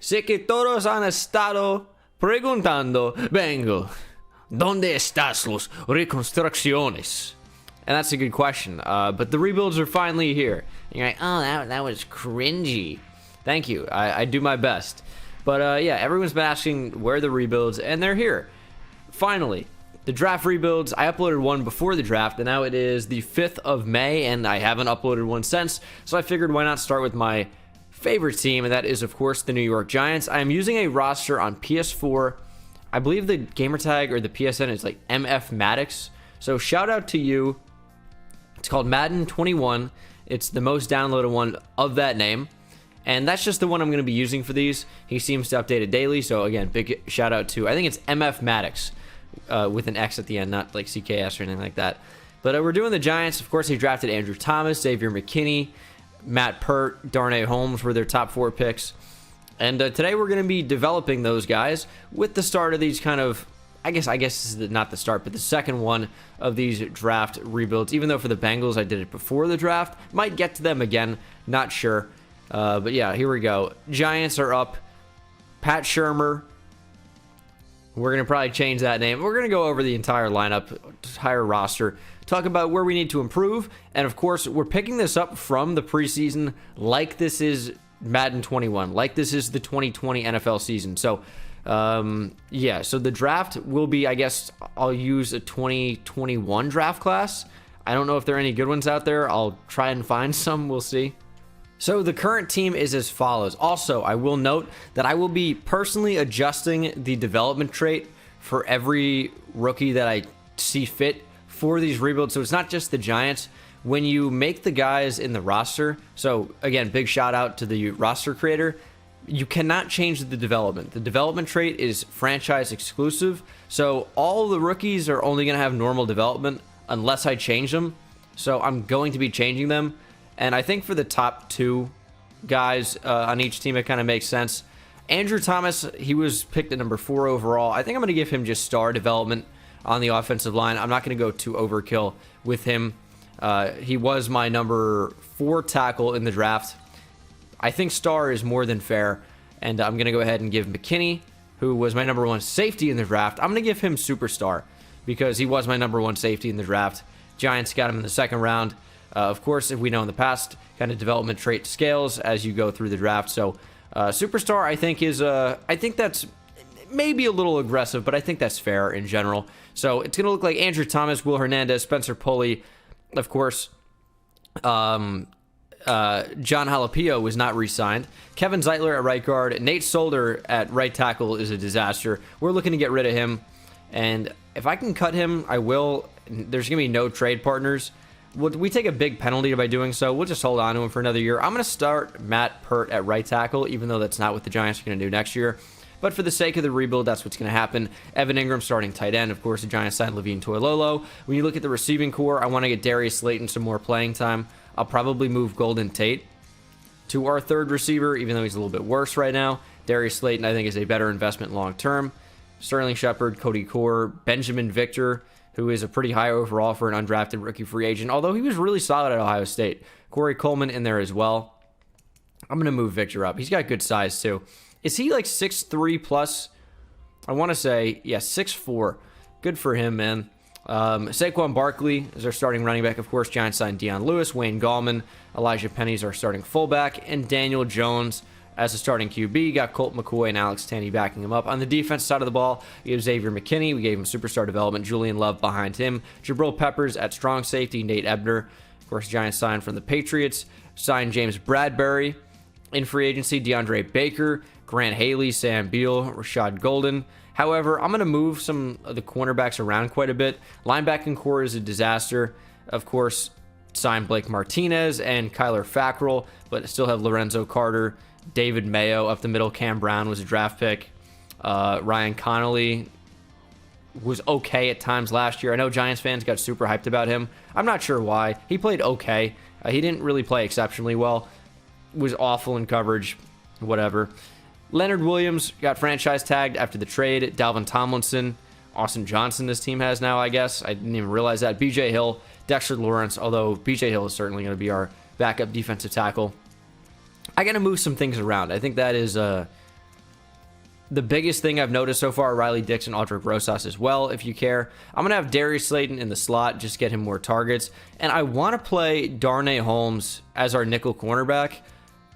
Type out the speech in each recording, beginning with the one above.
Sé que todos han estado preguntando, Bengal, ¿dónde estás los reconstrucciones? And that's a good question. But the rebuilds are finally here. And you're like, oh, that was cringy. Thank you. I do my best. But yeah, everyone's been asking where are the rebuilds, and they're here. Finally, the draft rebuilds. I uploaded one before the draft, and now it is the 5th of May, and I haven't uploaded one since. So I figured why not start with my favorite team, and that is, of course, the New York Giants. I am using a roster on PS4. I believe the gamertag or the PSN is like MF Maddox. So shout out to you. It's called Madden 21. It's the most downloaded one of that name. And that's just the one I'm going to be using for these. He seems to update it daily. So again, big shout out to, I think it's MF Maddox with an X at the end, not like CKS or anything like that. But we're doing the Giants. Of course, they drafted Andrew Thomas, Xavier McKinney, Matt Pert, Darnay Holmes were their top 4 picks. And today we're going to be developing those guys with the start of these kind of, I guess this is not the start, but the second one of these draft rebuilds. Even though for the Bengals I did it before the draft, might get to them again, not sure. But yeah, here we go. Giants are up. Pat Shurmur. We're going to probably change that name. We're going to go over the entire lineup, entire roster, talk about where we need to improve. And of course, we're picking this up from the preseason like this is Madden 21, like this is the 2020 NFL season. So, yeah, so the draft will be, I guess, I'll use a 2021 draft class. I don't know if there are any good ones out there. I'll try and find some. We'll see. So the current team is as follows. Also, I will note that I will be personally adjusting the development trait for every rookie that I see fit for these rebuilds. So it's not just the Giants. When you make the guys in the roster, so again, big shout out to the roster creator, you cannot change the development. The development trait is franchise exclusive. So all the rookies are only going to have normal development unless I change them. So I'm going to be changing them. And I think for the top 2 guys on each team, it kind of makes sense. Andrew Thomas, he was picked at number 4 overall. I think I'm going to give him just star development on the offensive line. I'm not going to go too overkill with him. He was my number 4 tackle in the draft. I think star is more than fair. And I'm going to go ahead and give McKinney, who was my number 1 safety in the draft, I'm going to give him superstar because he was my number 1 safety in the draft. Giants got him in the 2nd round. Of course, if we know in the past, kind of development trait scales as you go through the draft. So, superstar, I think is, I think that's maybe a little aggressive, but I think that's fair in general. So it's going to look like Andrew Thomas, Will Hernandez, Spencer Pulley, of course. John Jalapeno was not re-signed. Kevin Zeitler at right guard. Nate Solder at right tackle is a disaster. We're looking to get rid of him. And if I can cut him, I will. There's going to be no trade partners. We take a big penalty by doing so. We'll just hold on to him for another year. I'm going to start Matt Pert at right tackle, even though that's not what the Giants are going to do next year. But for the sake of the rebuild, that's what's going to happen. Evan Ingram starting tight end. Of course, the Giants signed Levine Toilolo. When you look at the receiving core, I want to get Darius Slayton some more playing time. I'll probably move Golden Tate to our 3rd receiver, even though he's a little bit worse right now. Darius Slayton, I think, is a better investment long term. Sterling Shepard, Cody Core, Benjamin Victor, who is a pretty high overall for an undrafted rookie free agent, although he was really solid at Ohio State. Corey Coleman in there as well. I'm going to move Victor up. He's got good size, too. Is he like 6'3 plus? I want to say, yeah, 6'4. Good for him, man. Saquon Barkley is our starting running back. Of course, Giants signed Deion Lewis, Wayne Gallman, Elijah Penny is our starting fullback, and Daniel Jones as a starting QB. Got Colt McCoy and Alex Tanney backing him up. On the defense side of the ball, we have Xavier McKinney. We gave him superstar development. Julian Love behind him. Jabril Peppers at strong safety. Nate Ebner. Of course, Giants signed from the Patriots. Signed James Bradbury in free agency. DeAndre Baker, Grant Haley, Sam Beal, Rashad Golden. However, I'm going to move some of the cornerbacks around quite a bit. Linebacking core is a disaster. Of course, signed Blake Martinez and Kyler Fackrell, but I still have Lorenzo Carter, David Mayo up the middle. Cam Brown was a draft pick. Ryan Connolly was okay at times last year. I know Giants fans got super hyped about him. I'm not sure why. He played okay. He didn't really play exceptionally well. Was awful in coverage. Whatever. Leonard Williams got franchise tagged after the trade. Dalvin Tomlinson, Austin Johnson this team has now, I guess. I didn't even realize that. BJ Hill, Dexter Lawrence, although BJ Hill is certainly going to be our backup defensive tackle. I got to move some things around. I think that is The biggest thing I've noticed so far, Riley Dixon, Aldrick Rosas as well, if you care. I'm going to have Darius Slayton in the slot, just get him more targets. And I want to play Darnay Holmes as our nickel cornerback.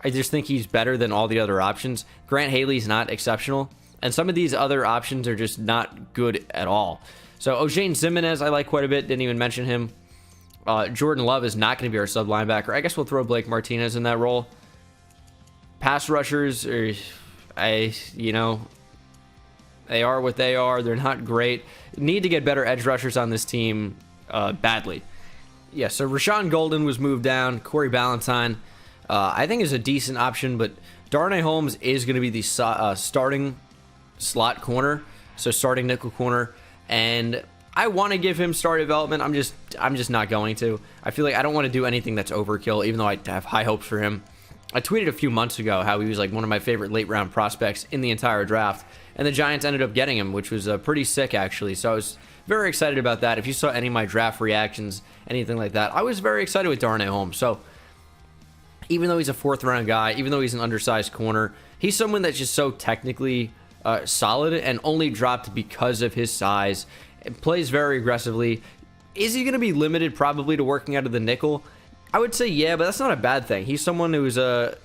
I just think he's better than all the other options. Grant Haley's not exceptional. And some of these other options are just not good at all. So O'Shane Ximenez, I like quite a bit. Didn't even mention him. Jordan Love is not going to be our sub linebacker. I guess we'll throw Blake Martinez in that role. Pass rushers are... they are what they are. They're not great. Need to get better edge rushers on this team badly. Yeah, so Rashawn Golden was moved down. Corey Ballantyne, I think, is a decent option, but Darnay Holmes is going to be the starting slot corner, so starting nickel corner, and I want to give him star development. I'm just not going to. I feel like I don't want to do anything that's overkill, even though I have high hopes for him. I tweeted a few months ago how he was like one of my favorite late round prospects in the entire draft, and the Giants ended up getting him, which was pretty sick actually. So I was very excited about that. If you saw any of my draft reactions, anything like that, I was very excited with Darnay Holmes. So even though he's a 4th round guy, even though he's an undersized corner, he's someone that's just so technically solid and only dropped because of his size. It plays very aggressively. Is he going to be limited probably to working out of the nickel? I would say yeah, but that's not a bad thing. He's someone who's got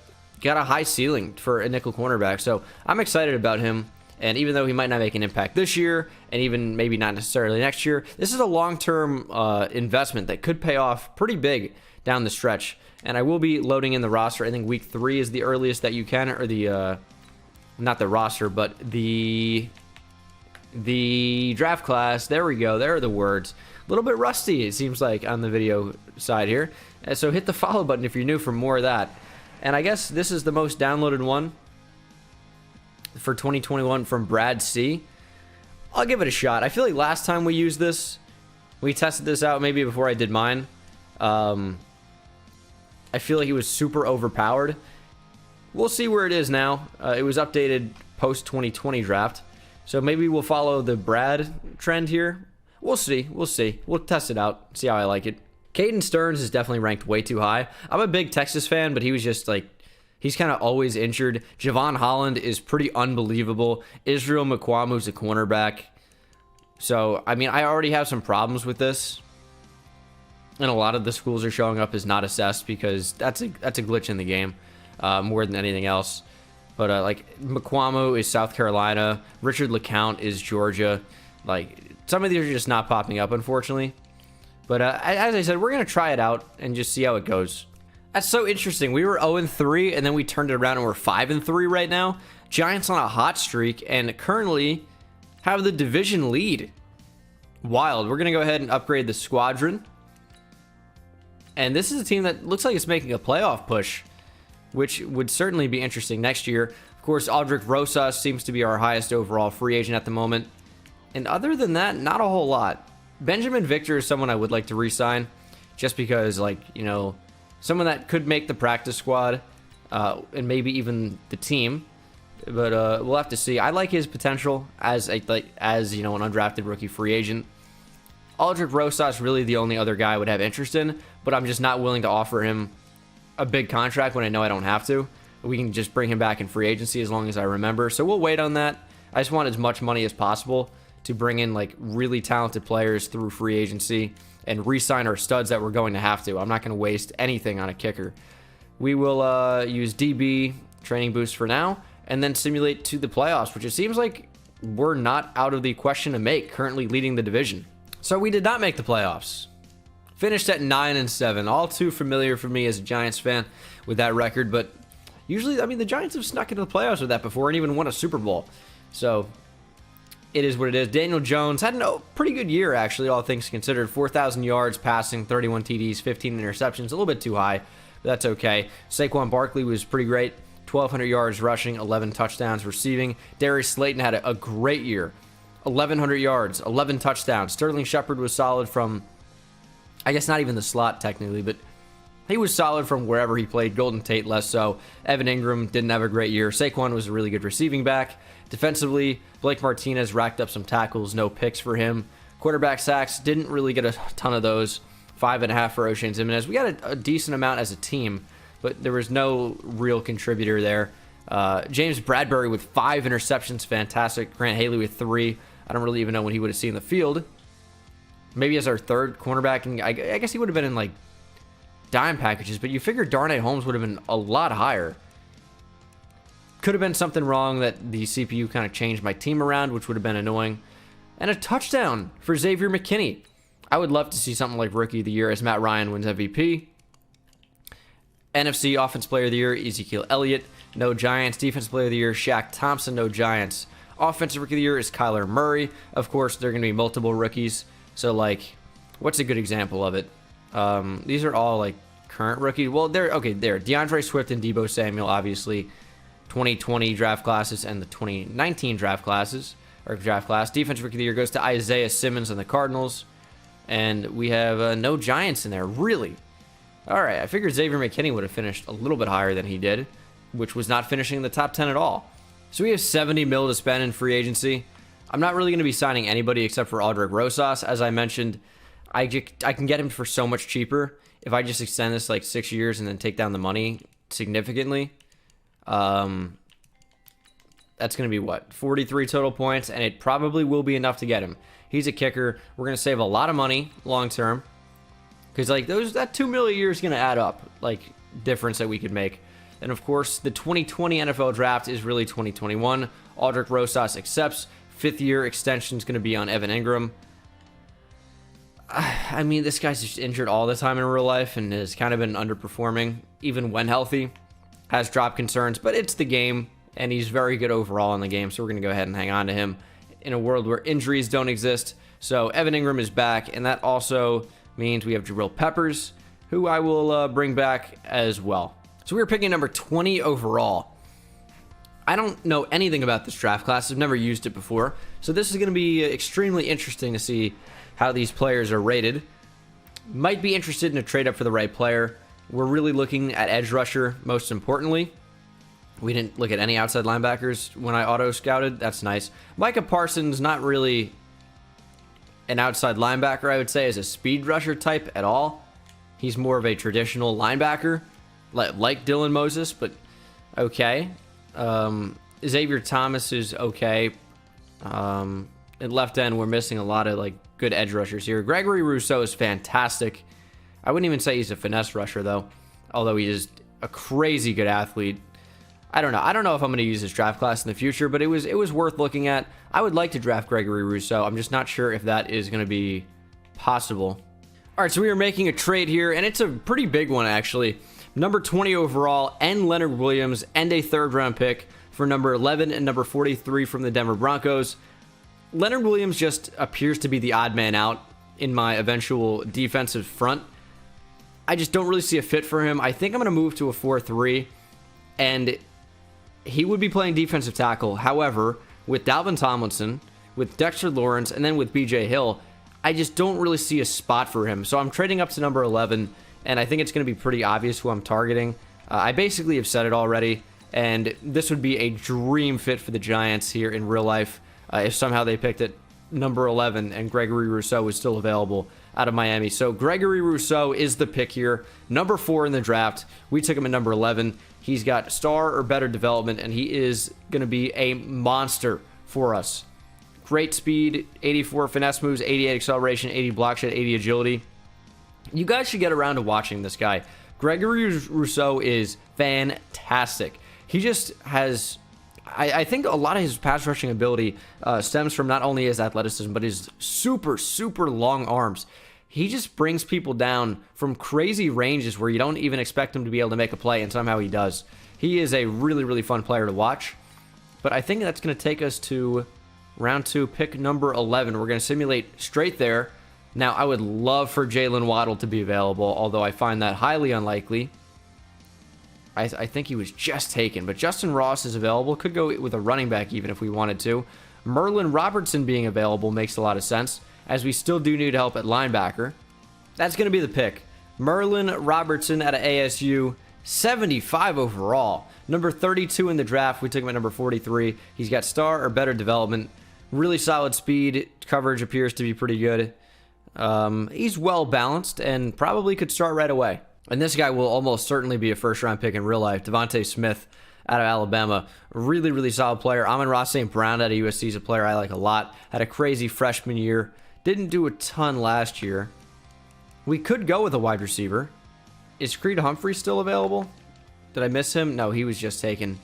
a high ceiling for a nickel cornerback, so I'm excited about him. And even though he might not make an impact this year, and even maybe not necessarily next year, this is a long-term investment that could pay off pretty big down the stretch. And I will be loading in the roster. I think week 3 is the earliest that you can, or the not the roster, but the draft class. There we go. There are the words. A little bit rusty, it seems like, on the video side here. So hit the follow button if you're new for more of that. And I guess this is the most downloaded one for 2021 from Brad C. I'll give it a shot. I feel like last time we used this, we tested this out maybe before I did mine. I feel like it was super overpowered. We'll see where it is now. It was updated post 2020 draft. So maybe we'll follow the Brad trend here. We'll see. We'll see. We'll test it out. See how I like it. Caden Stearns is definitely ranked way too high. I'm a big Texas fan, but he was just like, he's kind of always injured. Javon Holland is pretty unbelievable. Israel McQuamu's a cornerback. So, I mean, I already have some problems with this. And a lot of the schools are showing up as not assessed because that's a glitch in the game more than anything else. But like McQuamu is South Carolina. Richard LeCount is Georgia. Like, some of these are just not popping up, unfortunately. But as I said, we're going to try it out and just see how it goes. That's so interesting. We were 0-3, and then we turned it around, and we're 5-3 right now. Giants on a hot streak, and currently have the division lead. Wild. We're going to go ahead and upgrade the squadron. And this is a team that looks like it's making a playoff push, which would certainly be interesting next year. Of course, Aldrick Rosas seems to be our highest overall free agent at the moment. And other than that, not a whole lot. Benjamin Victor is someone I would like to re-sign, just because, like, you know, someone that could make the practice squad, and maybe even the team. But we'll have to see. I like his potential as an undrafted rookie free agent. Aldrick Rosas really the only other guy I would have interest in, but I'm just not willing to offer him a big contract when I know I don't have to. We can just bring him back in free agency as long as I remember. So we'll wait on that. I just want as much money as possible to bring in like really talented players through free agency and re-sign our studs that we're going to have to. I'm not going to waste anything on a kicker. We will use DB training boost for now and then simulate to the playoffs, which it seems like we're not out of the question to make, currently leading the division. So we did not make the playoffs. Finished at 9-7. All too familiar for me as a Giants fan with that record, but usually, I mean, the Giants have snuck into the playoffs with that before and even won a Super Bowl. So it is what it is. Daniel Jones had a pretty good year, actually, all things considered. 4,000 yards passing, 31 TDs, 15 interceptions. A little bit too high, but that's okay. Saquon Barkley was pretty great. 1,200 yards rushing, 11 touchdowns receiving. Darius Slayton had a great year. 1,100 yards, 11 touchdowns. Sterling Shepard was solid from, I guess not even the slot technically, but he was solid from wherever he played. Golden Tate less so. Evan Ingram didn't have a great year. Saquon was a really good receiving back. Defensively, Blake Martinez racked up some tackles, no picks for him. Quarterback sacks, didn't really get a ton of those. 5.5 for O'Shane Ximenez. We got a decent amount as a team, but there was no real contributor there. James Bradbury with 5 interceptions, fantastic. Grant Haley with 3. I don't really even know when he would have seen the field. Maybe as our third cornerback, and I guess he would have been in like dime packages, but you figure Darnay Holmes would have been a lot higher. Could have been something wrong that the CPU kind of changed my team around, which would have been annoying. And a touchdown for Xavier McKinney. I would love to see something like Rookie of the Year as Matt Ryan wins MVP. NFC Offense Player of the Year, Ezekiel Elliott. No Giants. Defensive Player of the Year, Shaq Thompson. No Giants. Offensive Rookie of the Year is Kyler Murray. Of course, there are going to be multiple rookies. So, like, what's a good example of it? These are all, like, current rookies. Well, there. DeAndre Swift and Deebo Samuel, obviously. 2020 draft classes and the 2019 draft class. Defensive Rookie of the Year goes to Isaiah Simmons and the Cardinals. And we have no Giants in there, really. All right, I figured Xavier McKinney would have finished a little bit higher than he did, which was not finishing in the top 10 at all. So we have 70 mil to spend in free agency. I'm not really going to be signing anybody except for Aldrick Rosas. As I mentioned, I can get him for so much cheaper if I just extend this like 6 years and then take down the money significantly. That's going to be what? 43 total points, and it probably will be enough to get him. He's a kicker. We're going to save a lot of money long term. Because like that $2 million a year is going to add up, like difference that we could make. And of course, the 2020 NFL draft is really 2021. Aldrick Rosas accepts. 5th year extension is going to be on Evan Ingram. I mean, this guy's just injured all the time in real life and has kind of been underperforming, even when healthy. Has drop concerns, but it's the game, and he's very good overall in the game, so we're going to go ahead and hang on to him in a world where injuries don't exist. So Evan Ingram is back, and that also means we have Jabril Peppers, who I will bring back as well. So we were picking number 20 overall. I don't know anything about this draft class. I've never used it before. So this is going to be extremely interesting to see how these players are rated. Might be interested in a trade up for the right player. We're really looking at edge rusher, most importantly. We didn't look at any outside linebackers when I auto-scouted. That's nice. Micah Parsons, not really an outside linebacker, I would say, as a speed rusher type at all. He's more of a traditional linebacker, like Dylan Moses, but okay. Xavier Thomas is okay. At left end, we're missing a lot of like good edge rushers here. Gregory Rousseau is fantastic. I wouldn't even say he's a finesse rusher, though, although he is a crazy good athlete. I don't know. I don't know if I'm going to use this draft class in the future, but it was worth looking at. I would like to draft Gregory Rousseau. I'm just not sure if that is going to be possible. All right, so we are making a trade here, and it's a pretty big one, actually. Number 20 overall, and Leonard Williams, and a 3rd-round pick for number 11 and number 43 from the Denver Broncos. Leonard Williams just appears to be the odd man out in my eventual defensive front. I just don't really see a fit for him. I think I'm going to move to a 4-3, and he would be playing defensive tackle. However, with Dalvin Tomlinson, with Dexter Lawrence, and then with BJ Hill, I just don't really see a spot for him. So I'm trading up to number 11, and I think it's going to be pretty obvious who I'm targeting. I basically have said it already, and this would be a dream fit for the Giants here in real life if somehow they picked it number 11 and Gregory Rousseau is still available out of Miami. So Gregory Rousseau is the pick here. Number 4 in the draft. We took him at number 11. He's got star or better development, and he is going to be a monster for us. Great speed, 84 finesse moves, 88 acceleration, 80 block shed, 80 agility. You guys should get around to watching this guy. Gregory Rousseau is fantastic. He just has... I think a lot of his pass rushing ability stems from not only his athleticism, but his super, super long arms. He just brings people down from crazy ranges where you don't even expect him to be able to make a play, and somehow he does. He is a really, really fun player to watch. But I think that's going to take us to round 2, pick number 11. We're going to simulate straight there. Now, I would love for Jalen Waddle to be available, although I find that highly unlikely. I think he was just taken, but Justin Ross is available. Could go with a running back even if we wanted to. Merlin Robertson being available makes a lot of sense, as we still do need help at linebacker. That's going to be the pick. Merlin Robertson out of ASU, 75 overall. Number 32 in the draft. We took him at number 43. He's got star or better development. Really solid speed. Coverage appears to be pretty good. He's well balanced and probably could start right away. And this guy will almost certainly be a first-round pick in real life. Devontae Smith out of Alabama. Really, really solid player. Amon-Ra St. Brown out of USC is a player I like a lot. Had a crazy freshman year. Didn't do a ton last year. We could go with a wide receiver. Is Creed Humphrey still available? Did I miss him? No, he was just taken.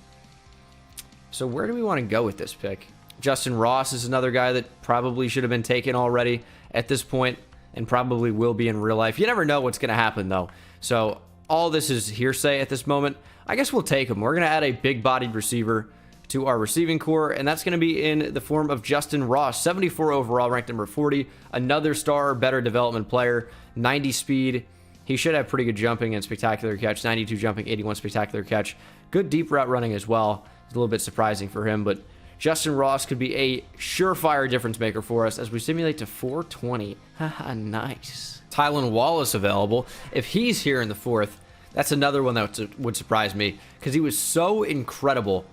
So where do we want to go with this pick? Justin Ross is another guy that probably should have been taken already at this point and probably will be in real life. You never know what's going to happen, though. So all this is hearsay at this moment. I guess we'll take him. We're going to add a big-bodied receiver to our receiving core, and that's going to be in the form of Justin Ross, 74 overall, ranked number 40. Another star, better development player, 90 speed. He should have pretty good jumping and spectacular catch, 92 jumping, 81 spectacular catch. Good deep route running as well. It's a little bit surprising for him, but Justin Ross could be a surefire difference maker for us as we simulate to 420. Haha, nice. Tylan Wallace available. If he's here in the fourth, that's another one that would surprise me because he was so incredible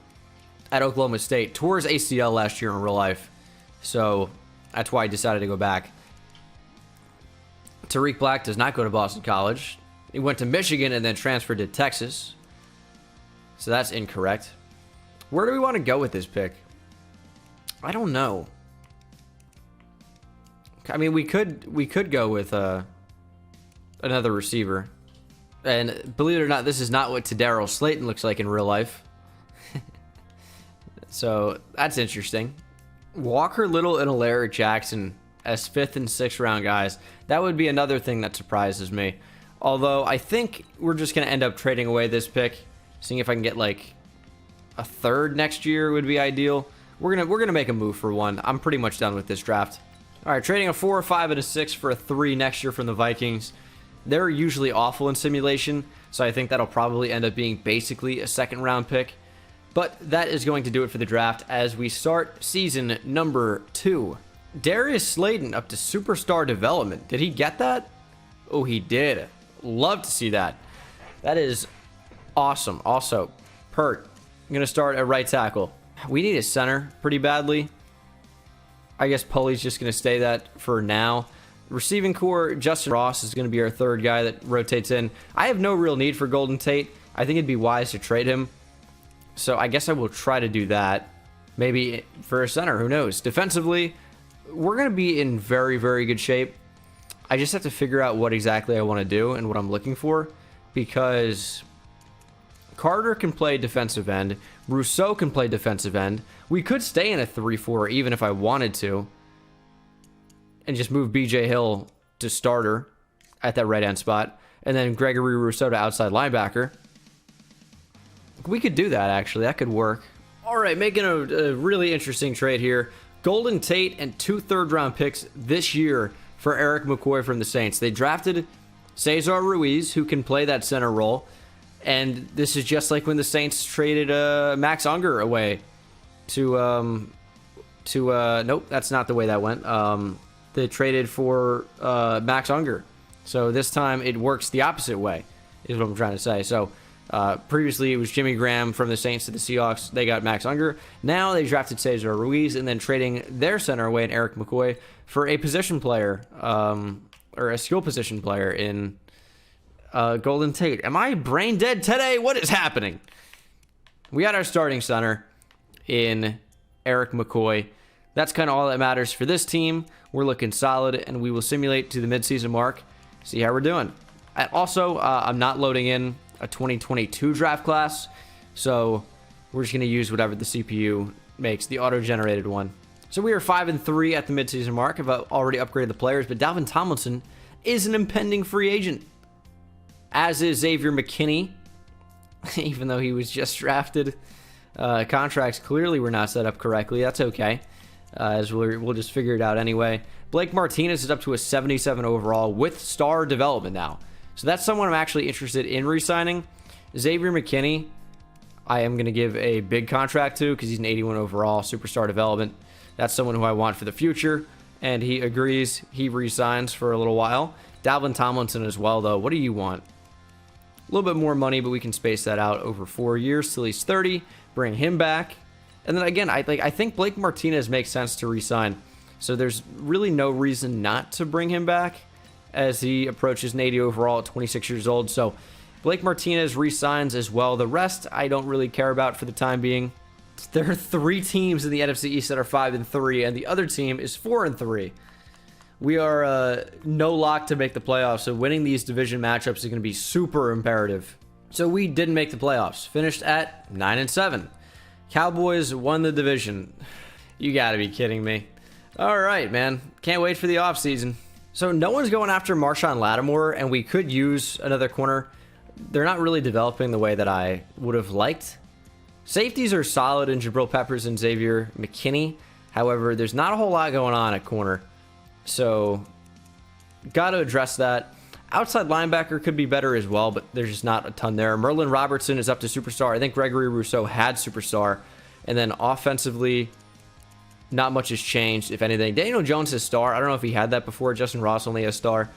at Oklahoma State. Tore his ACL last year in real life, so that's why I decided to go back. Tariq Black does not go to Boston College. He went to Michigan and then transferred to Texas, so that's incorrect. Where do we want to go with this pick? I don't know. I mean, we could go with another receiver. And believe it or not, this is not what Tadaro Slayton looks like in real life. So that's interesting. Walker Little and Alaric Jackson as 5th and 6th round guys. That would be another thing that surprises me. Although I think we're just going to end up trading away this pick, seeing if I can get like a 3rd next year would be ideal. We're gonna make a move for 1. I'm pretty much done with this draft. All right, trading a 4, a 5, and a 6 for a 3 next year from the Vikings. They're usually awful in simulation, so I think that'll probably end up being basically a 2nd round pick. But that is going to do it for the draft as we start season number 2. Darius Slayton up to superstar development. Did he get that? Oh, he did. Love to see that. That is awesome. Also, Pert, I'm going to start at right tackle. We need a center pretty badly. I guess Pulley's just going to stay that for now. Receiving core, Justin Ross is going to be our 3rd guy that rotates in. I have no real need for Golden Tate. I think it'd be wise to trade him. So I guess I will try to do that. Maybe for a center, who knows? Defensively, we're going to be in very, very good shape. I just have to figure out what exactly I want to do and what I'm looking for, because Carter can play defensive end. Rousseau can play defensive end. We could stay in a 3-4 even if I wanted to, and just move BJ Hill to starter at that right end spot, and then Gregory Rousseau to outside linebacker. We could do that, actually. That could work. All right, making a really interesting trade here. Golden Tate and 2 third-round picks this year for Eric McCoy from the Saints. They drafted Cesar Ruiz, who can play that center role, and this is just like when the Saints traded Max Unger away to nope, that's not the way that went. They traded for Max Unger. So this time it works the opposite way, is what I'm trying to say. So previously it was Jimmy Graham from the Saints to the Seahawks. They got Max Unger. Now they drafted Cesar Ruiz and then trading their center away in Eric McCoy for a position player, or a skill position player in Golden Tate. Am I brain dead today? What is happening? We got our starting center in Eric McCoy. That's kind of all that matters for this team. We're looking solid, and we will simulate to the midseason mark, see how we're doing. And also, I'm not loading in a 2022 draft class, so we're just going to use whatever the CPU makes, the auto-generated one. So we are 5-3 at the midseason mark. I've already upgraded the players, but Dalvin Tomlinson is an impending free agent, as is Xavier McKinney, even though he was just drafted. Contracts clearly were not set up correctly. That's okay, as we'll just figure it out anyway. Blake Martinez is up to a 77 overall with star development now. So that's someone I'm actually interested in re-signing. Xavier McKinney, I am going to give a big contract to because he's an 81 overall, superstar development. That's someone who I want for the future, and he agrees. He re-signs for a little while. Dalvin Tomlinson as well, though. What do you want? A little bit more money, but we can space that out over 4 years till he's 30. Bring him back. And then again, I think Blake Martinez makes sense to re-sign. So there's really no reason not to bring him back as he approaches an 80 overall at 26 years old. So Blake Martinez re-signs as well. The rest I don't really care about for the time being. There are 3 teams in the NFC East that are 5-3, and the other team is 4-3. We are no lock to make the playoffs, so winning these division matchups is going to be super imperative. So we didn't make the playoffs. Finished at 9-7. Cowboys won the division. You got to be kidding me. All right, man. Can't wait for the offseason. So no one's going after Marshawn Lattimore, and we could use another corner. They're not really developing the way that I would have liked. Safeties are solid in Jabril Peppers and Xavier McKinney. However, there's not a whole lot going on at corner. So, got to address that. Outside linebacker could be better as well, but there's just not a ton there. Merlin Robertson is up to superstar. I think Gregory Rousseau had superstar. And then offensively, not much has changed, if anything. Daniel Jones is star. I don't know if he had that before. Justin Ross only has star.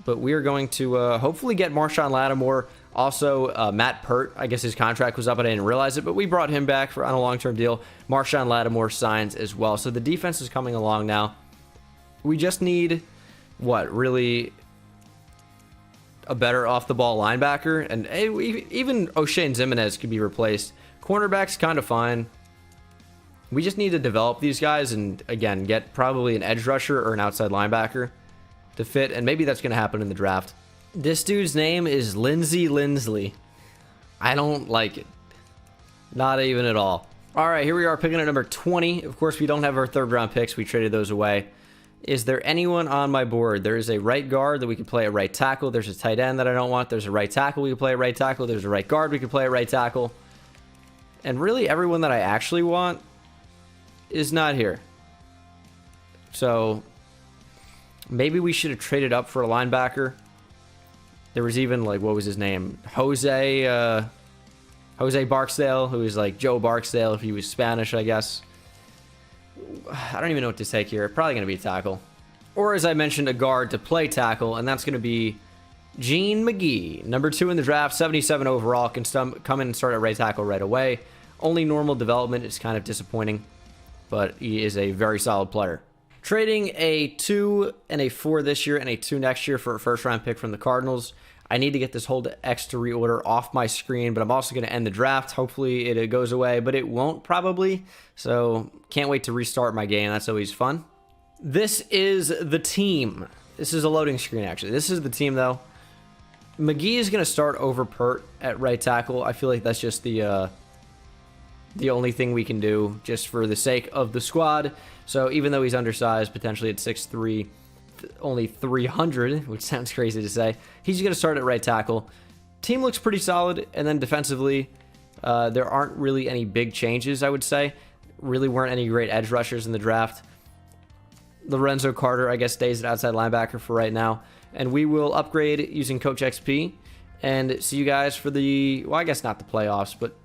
But we are going to hopefully get Marshawn Lattimore. Also, Matt Pert, I guess his contract was up. I didn't realize it, but we brought him back on a long-term deal. Marshawn Lattimore signs as well. So the defense is coming along now. We just need, really a better off-the-ball linebacker. And even O'Shane Zimenez could be replaced. Cornerback's kind of fine. We just need to develop these guys and, again, get probably an edge rusher or an outside linebacker to fit. And maybe that's going to happen in the draft. This dude's name is Lindsey Linsley. I don't like it. Not even at all. All right, here we are picking at number 20. Of course, we don't have our third-round picks. We traded those away. Is there anyone on my board? There is a right guard that we can play at right tackle. There's a tight end that I don't want. There's a right tackle we can play at right tackle. There's a right guard we can play at right tackle. And really, everyone that I actually want is not here. So, maybe we should have traded up for a linebacker. There was even, what was his name? Jose Barksdale, who is like Joe Barksdale if he was Spanish, I guess. I don't even know what to take here. Probably going to be a tackle. Or, as I mentioned, a guard to play tackle, and that's going to be Gene McGee. Number 2 in the draft, 77 overall, can come in and start at right tackle right away. Only normal development is kind of disappointing, but he is a very solid player. Trading a 2 and a 4 this year and a 2 next year for a first-round pick from the Cardinals. I need to get this hold X to reorder off my screen, but I'm also going to end the draft. Hopefully it goes away, but it won't probably. So can't wait to restart my game. That's always fun. This is the team. This is a loading screen, actually. This is the team, though. McGee is going to start over Pert at right tackle. I feel like that's just the only thing we can do just for the sake of the squad. So even though he's undersized, potentially at 6'3", only 300, which sounds crazy to say, he's going to start at right tackle. Team looks pretty solid, and then defensively, there aren't really any big changes, I would say. Really weren't any great edge rushers in the draft. Lorenzo Carter, I guess, stays at outside linebacker for right now. And we will upgrade using Coach XP and see you guys for the, well, I guess not the playoffs, but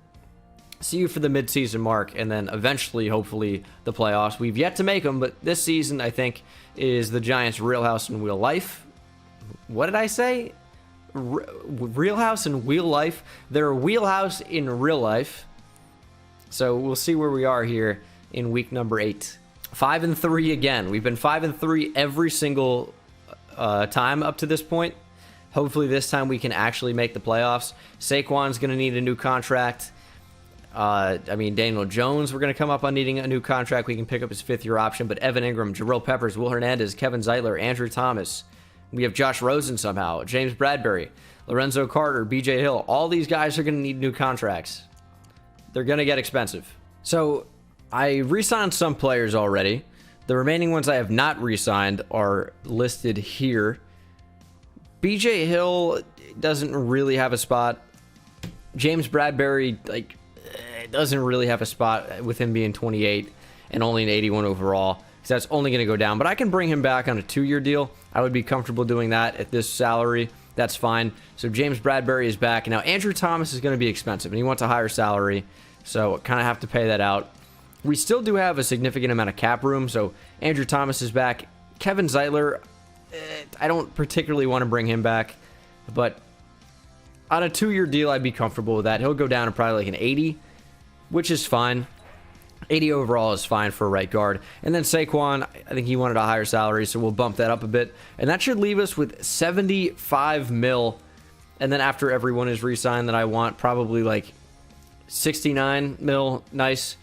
see you for the midseason mark, and then eventually, hopefully, the playoffs. We've yet to make them, but this season, I think, is the Giants' real house in real life. What did I say? Real house in real life? Their wheelhouse in real life. So we'll see where we are here in week number 8. 5-3 again. We've been 5-3 every single time up to this point. Hopefully this time we can actually make the playoffs. Saquon's going to need a new contract. Daniel Jones, we're going to come up on needing a new contract. We can pick up his 5th-year option, but Evan Ingram, Jabril Peppers, Will Hernandez, Kevin Zeitler, Andrew Thomas. We have Josh Rosen somehow, James Bradbury, Lorenzo Carter, BJ Hill. All these guys are going to need new contracts. They're going to get expensive. So I re-signed some players already. The remaining ones I have not re-signed are listed here. BJ Hill doesn't really have a spot. James Bradbury, doesn't really have a spot with him being 28 and only an 81 overall, because that's only going to go down. But I can bring him back on a 2-year deal. I would be comfortable doing that at this salary. That's fine. So James Bradbury is back. Now, Andrew Thomas is going to be expensive, and he wants a higher salary, so kind of have to pay that out. We still do have a significant amount of cap room, so Andrew Thomas is back. Kevin Zeitler, I don't particularly want to bring him back, but on a 2-year deal, I'd be comfortable with that. He'll go down to probably an 80, which is fine. 80 overall is fine for a right guard. And then Saquon, I think he wanted a higher salary, so we'll bump that up a bit. And that should leave us with $75 million And then after everyone is re-signed, then I want probably like 69 mil, nice,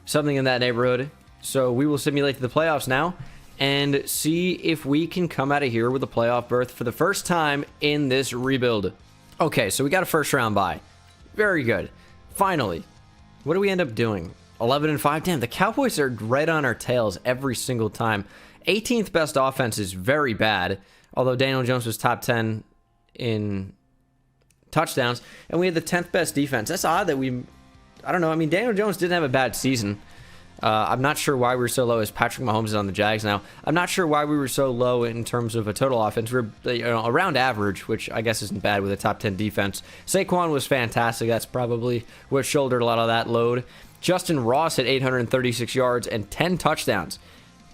something in that neighborhood. So we will simulate the playoffs now and see if we can come out of here with a playoff berth for the first time in this rebuild. Okay, so we got a first round bye. Very good. Finally. What do we end up doing? 11-5. Damn, the Cowboys are right on our tails every single time. 18th best offense is very bad, although Daniel Jones was top 10 in touchdowns, and we had the 10th best defense. That's odd that I don't know. I mean, Daniel Jones didn't have a bad season. I'm not sure why we were so low, as Patrick Mahomes is on the Jags now. I'm not sure why we were so low in terms of a total offense. We're around average, which I guess isn't bad with a top 10 defense. Saquon was fantastic. That's probably what shouldered a lot of that load. Justin Ross had 836 yards and 10 touchdowns.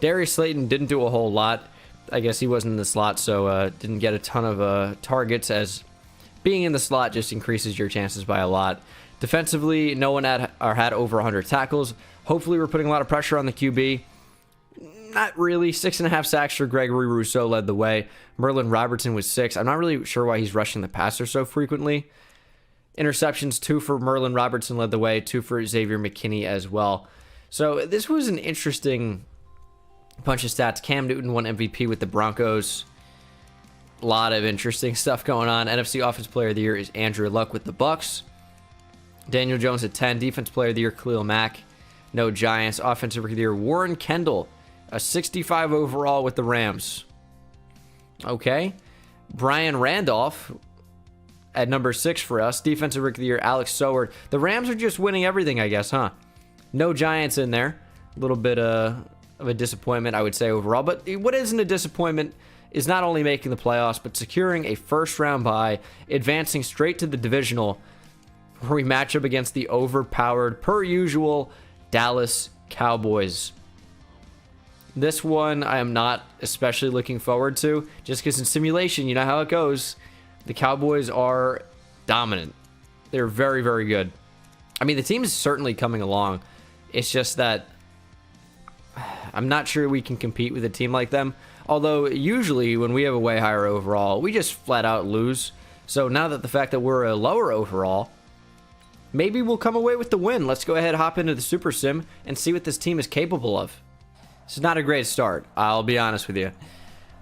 Darius Slayton didn't do a whole lot. I guess he wasn't in the slot, so didn't get a ton of targets, as being in the slot just increases your chances by a lot. Defensively, no one had over 100 tackles. Hopefully, we're putting a lot of pressure on the QB. Not really. 6.5 sacks for Gregory Rousseau led the way. Merlin Robertson was 6. I'm not really sure why he's rushing the passer so frequently. Interceptions, 2 for Merlin Robertson led the way, 2 for Xavier McKinney as well. So this was an interesting bunch of stats. Cam Newton won MVP with the Broncos. A lot of interesting stuff going on. NFC Offensive Player of the Year is Andrew Luck with the Bucks. Daniel Jones at 10. Defense Player of the Year, Khalil Mack. No Giants. Offensive Rookie of the Year, Warren Kendall. A 65 overall with the Rams. Okay. Brian Randolph at number 6 for us. Defensive Rookie of the Year, Alex Soward. The Rams are just winning everything, I guess, huh? No Giants in there. A little bit of a disappointment, I would say, overall. But what isn't a disappointment is not only making the playoffs, but securing a first-round bye, advancing straight to the divisional, where we match up against the overpowered, per usual, Dallas Cowboys. This one I am not especially looking forward to, just because in simulation, you know how it goes. The Cowboys are dominant. They're very, very good. I mean, the team is certainly coming along. It's just that I'm not sure we can compete with a team like them. Although, usually, when we have a way higher overall, we just flat out lose. So now that the fact that we're a lower overall, maybe we'll come away with the win. Let's go ahead, hop into the Super Sim, and see what this team is capable of. This is not a great start, I'll be honest with you.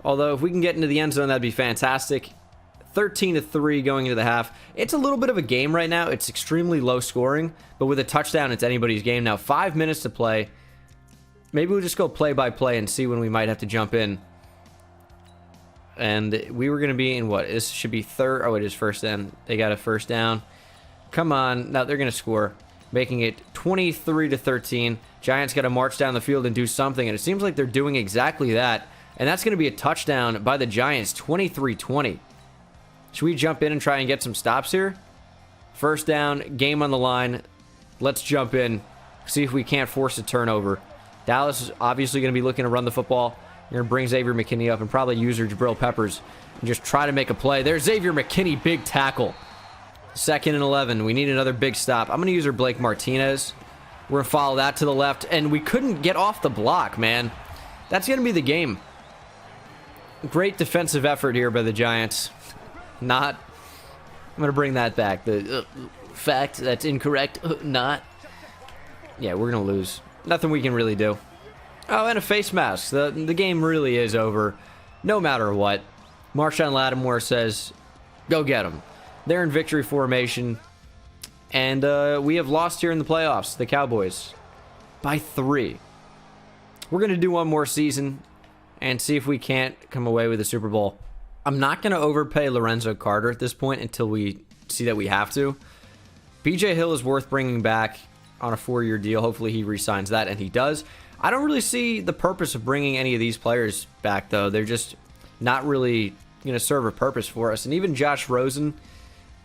Although, if we can get into the end zone, that'd be fantastic. 13-3 going into the half. It's a little bit of a game right now. It's extremely low scoring, but with a touchdown, it's anybody's game. Now, 5 minutes to play. Maybe we'll just go play by play and see when we might have to jump in. And we were going to be in what? This should be third. Oh, it is first down. They got a first down. Come on. Now they're going to score, making it 23-13. Giants got to march down the field and do something, and it seems like they're doing exactly that. And that's going to be a touchdown by the Giants, 23-20. Should we jump in and try and get some stops here? First down, game on the line. Let's jump in, see if we can't force a turnover. Dallas is obviously going to be looking to run the football. You're going to bring Xavier McKinney up and probably use Jabril Peppers and just try to make a play. There's Xavier McKinney, big tackle. 2nd and 11. We need another big stop. I'm going to use Blake Martinez. We're going to follow that to the left, and we couldn't get off the block, man. That's going to be the game. Great defensive effort here by the Giants. Not. I'm going to bring that back. The fact that's incorrect. Not. Yeah, we're going to lose. Nothing we can really do. Oh, and a face mask. The game really is over, no matter what. Marshawn Lattimore says, go get them. They're in victory formation. And we have lost here in the playoffs, the Cowboys, by 3. We're going to do one more season and see if we can't come away with a Super Bowl. I'm not going to overpay Lorenzo Carter at this point until we see that we have to. BJ Hill is worth bringing back on a 4-year deal. Hopefully he re-signs that, and he does. I don't really see the purpose of bringing any of these players back, though. They're just not really going to serve a purpose for us. And even Josh Rosen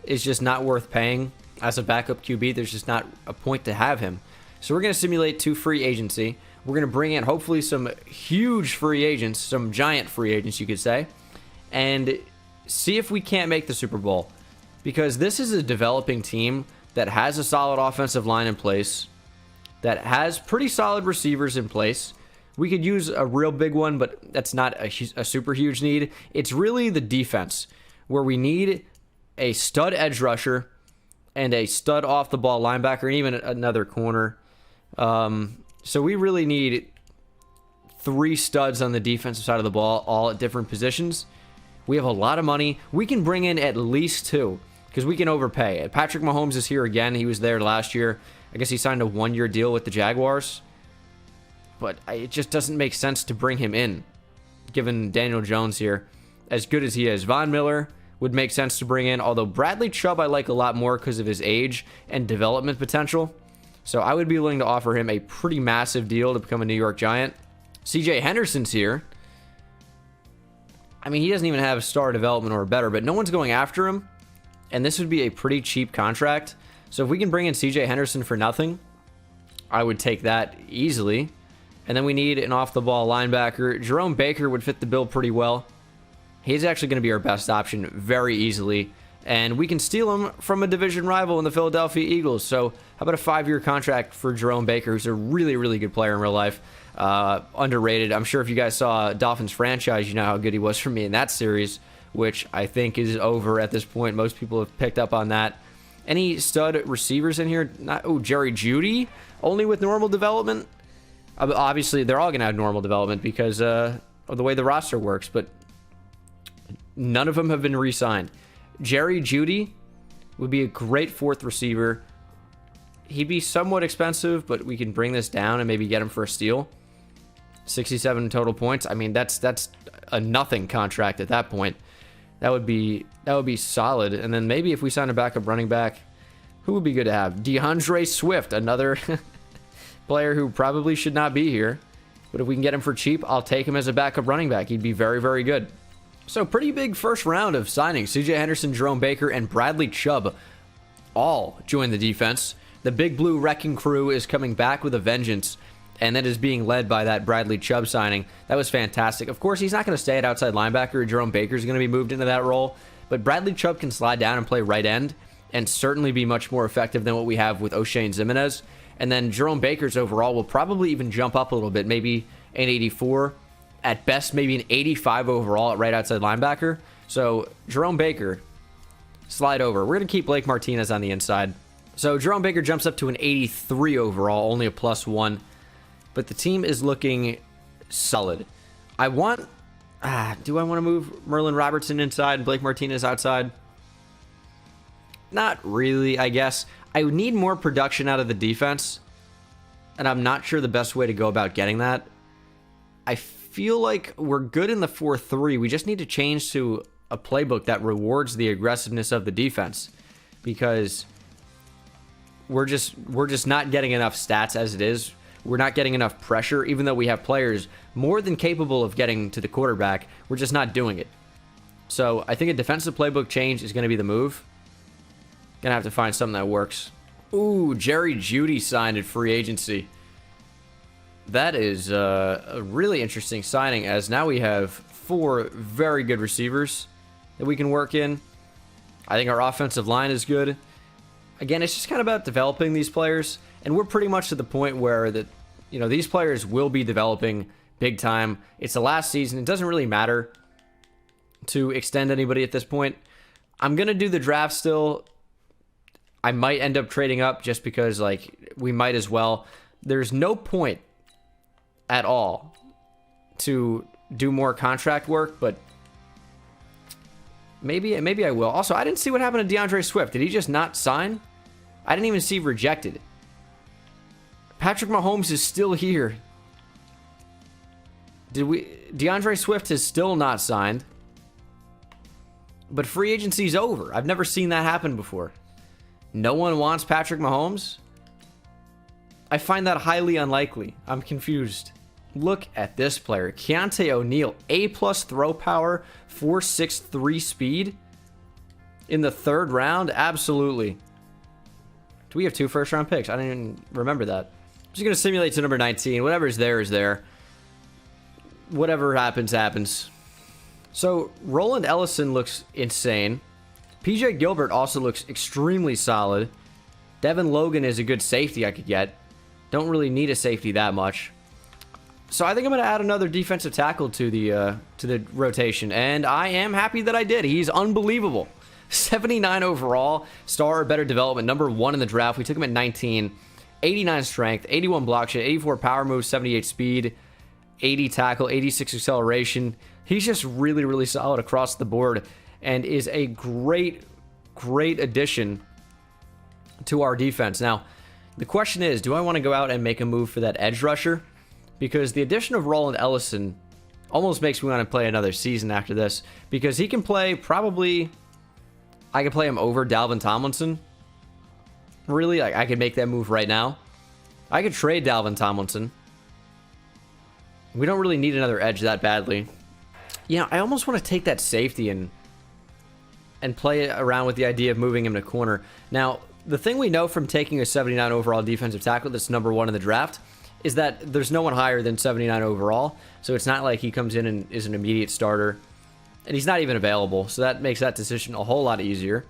is just not worth paying as a backup QB. There's just not a point to have him. So we're going to simulate 2 free agency. We're going to bring in hopefully some huge free agents, some giant free agents, you could say, and see if we can't make the Super Bowl. Because this is a developing team that has a solid offensive line in place, that has pretty solid receivers in place. We could use a real big one, but that's not a super huge need. It's really the defense where we need a stud edge rusher, and a stud off the ball linebacker, and even another corner. So we really need 3 studs on the defensive side of the ball, all at different positions. We have a lot of money. We can bring in at least 2 because we can overpay. Patrick Mahomes is here again. He was there last year. I guess he signed a 1-year deal with the Jaguars. But it just doesn't make sense to bring him in, given Daniel Jones here. As good as he is, Von Miller would make sense to bring in, although Bradley Chubb I like a lot more because of his age and development potential. So I would be willing to offer him a pretty massive deal to become a New York Giant. CJ Henderson's here. I mean, he doesn't even have star development or better, but no one's going after him. And this would be a pretty cheap contract. So if we can bring in CJ Henderson for nothing, I would take that easily. And then we need an off-the-ball linebacker. Jerome Baker would fit the bill pretty well. He's actually going to be our best option very easily. And we can steal him from a division rival in the Philadelphia Eagles. So how about a 5-year contract for Jerome Baker, who's a really, really good player in real life. Underrated. I'm sure if you guys saw Dolphins franchise, you know how good he was for me in that series, which I think is over at this point. Most people have picked up on that. Any stud receivers in here? Jerry Jeudy, only with normal development. Obviously, they're all going to have normal development because of the way the roster works, but none of them have been re-signed. Jerry Jeudy would be a great 4th receiver. He'd be somewhat expensive, but we can bring this down and maybe get him for a steal. 67 total points. I mean, that's a nothing contract at that point. That would be solid. And then maybe if we sign a backup running back, who would be good to have? DeAndre Swift, another player who probably should not be here. But if we can get him for cheap, I'll take him as a backup running back. He'd be very, very good. So pretty big first round of signings. CJ Henderson, Jerome Baker, and Bradley Chubb all join the defense. The Big Blue Wrecking Crew is coming back with a vengeance, and that is being led by that Bradley Chubb signing. That was fantastic. Of course, he's not going to stay at outside linebacker. Jerome Baker is going to be moved into that role, but Bradley Chubb can slide down and play right end and certainly be much more effective than what we have with O'Shane Ximines. And then Jerome Baker's overall will probably even jump up a little bit, maybe an 84. At best, maybe an 85 overall at right outside linebacker. So Jerome Baker, slide over. We're going to keep Blake Martinez on the inside. So Jerome Baker jumps up to an 83 overall, only a +1. But the team is looking solid. Do I want to move Merlin Robertson inside and Blake Martinez outside? Not really, I guess. I need more production out of the defense, and I'm not sure the best way to go about getting that. I feel like we're good in the 4-3. We just need to change to a playbook that rewards the aggressiveness of the defense, because we're just not getting enough stats as it is. We're not getting enough pressure, even though we have players more than capable of getting to the quarterback. We're just not doing it. So I think a defensive playbook change is going to be the move. Gonna have to find something that works. Ooh, Jerry Jeudy signed at free agency. That is a really interesting signing, as now we have 4 very good receivers that we can work in. I think our offensive line is good. Again, it's just kind of about developing these players, and we're pretty much to the point where these players will be developing big time. It's the last season. It doesn't really matter to extend anybody at this point. I'm gonna do the draft still. I might end up trading up just because we might as well. There's no point at all to do more contract work, but maybe I will. Also, I didn't see what happened to DeAndre Swift. Did he just not sign? I didn't even see rejected. Patrick Mahomes is still here. DeAndre Swift has still not signed, but free agency's over. I've never seen that happen before. No one wants Patrick Mahomes? I find that highly unlikely. I'm confused. Look at this player. Keontae O'Neal, A+ throw power, 4.63 speed in the 3rd round? Absolutely. Do we have 2 first-round picks? I didn't even remember that. I'm just going to simulate to number 19. Whatever's there is there. Whatever happens, happens. So, Roland Ellison looks insane. PJ Gilbert also looks extremely solid. Devin Logan is a good safety I could get. Don't really need a safety that much. So I think I'm going to add another defensive tackle to the rotation, and I am happy that I did. He's unbelievable. 79 overall, star or better development, number 1 in the draft. We took him at 19, 89 strength, 81 block shot, 84 power move, 78 speed, 80 tackle, 86 acceleration. He's just really, really solid across the board and is a great addition to our defense. Now, the question is, do I want to go out and make a move for that edge rusher? Because the addition of Roland Ellison almost makes me want to play another season after this, because he can play probably... I could play him over Dalvin Tomlinson. Really, I could make that move right now. I could trade Dalvin Tomlinson. We don't really need another edge that badly. Yeah, I almost want to take that safety and play around with the idea of moving him to corner. Now, the thing we know from taking a 79 overall defensive tackle that's number 1 in the draft is that there's no one higher than 79 overall. So it's not like he comes in and is an immediate starter. And he's not even available, so that makes that decision a whole lot easier.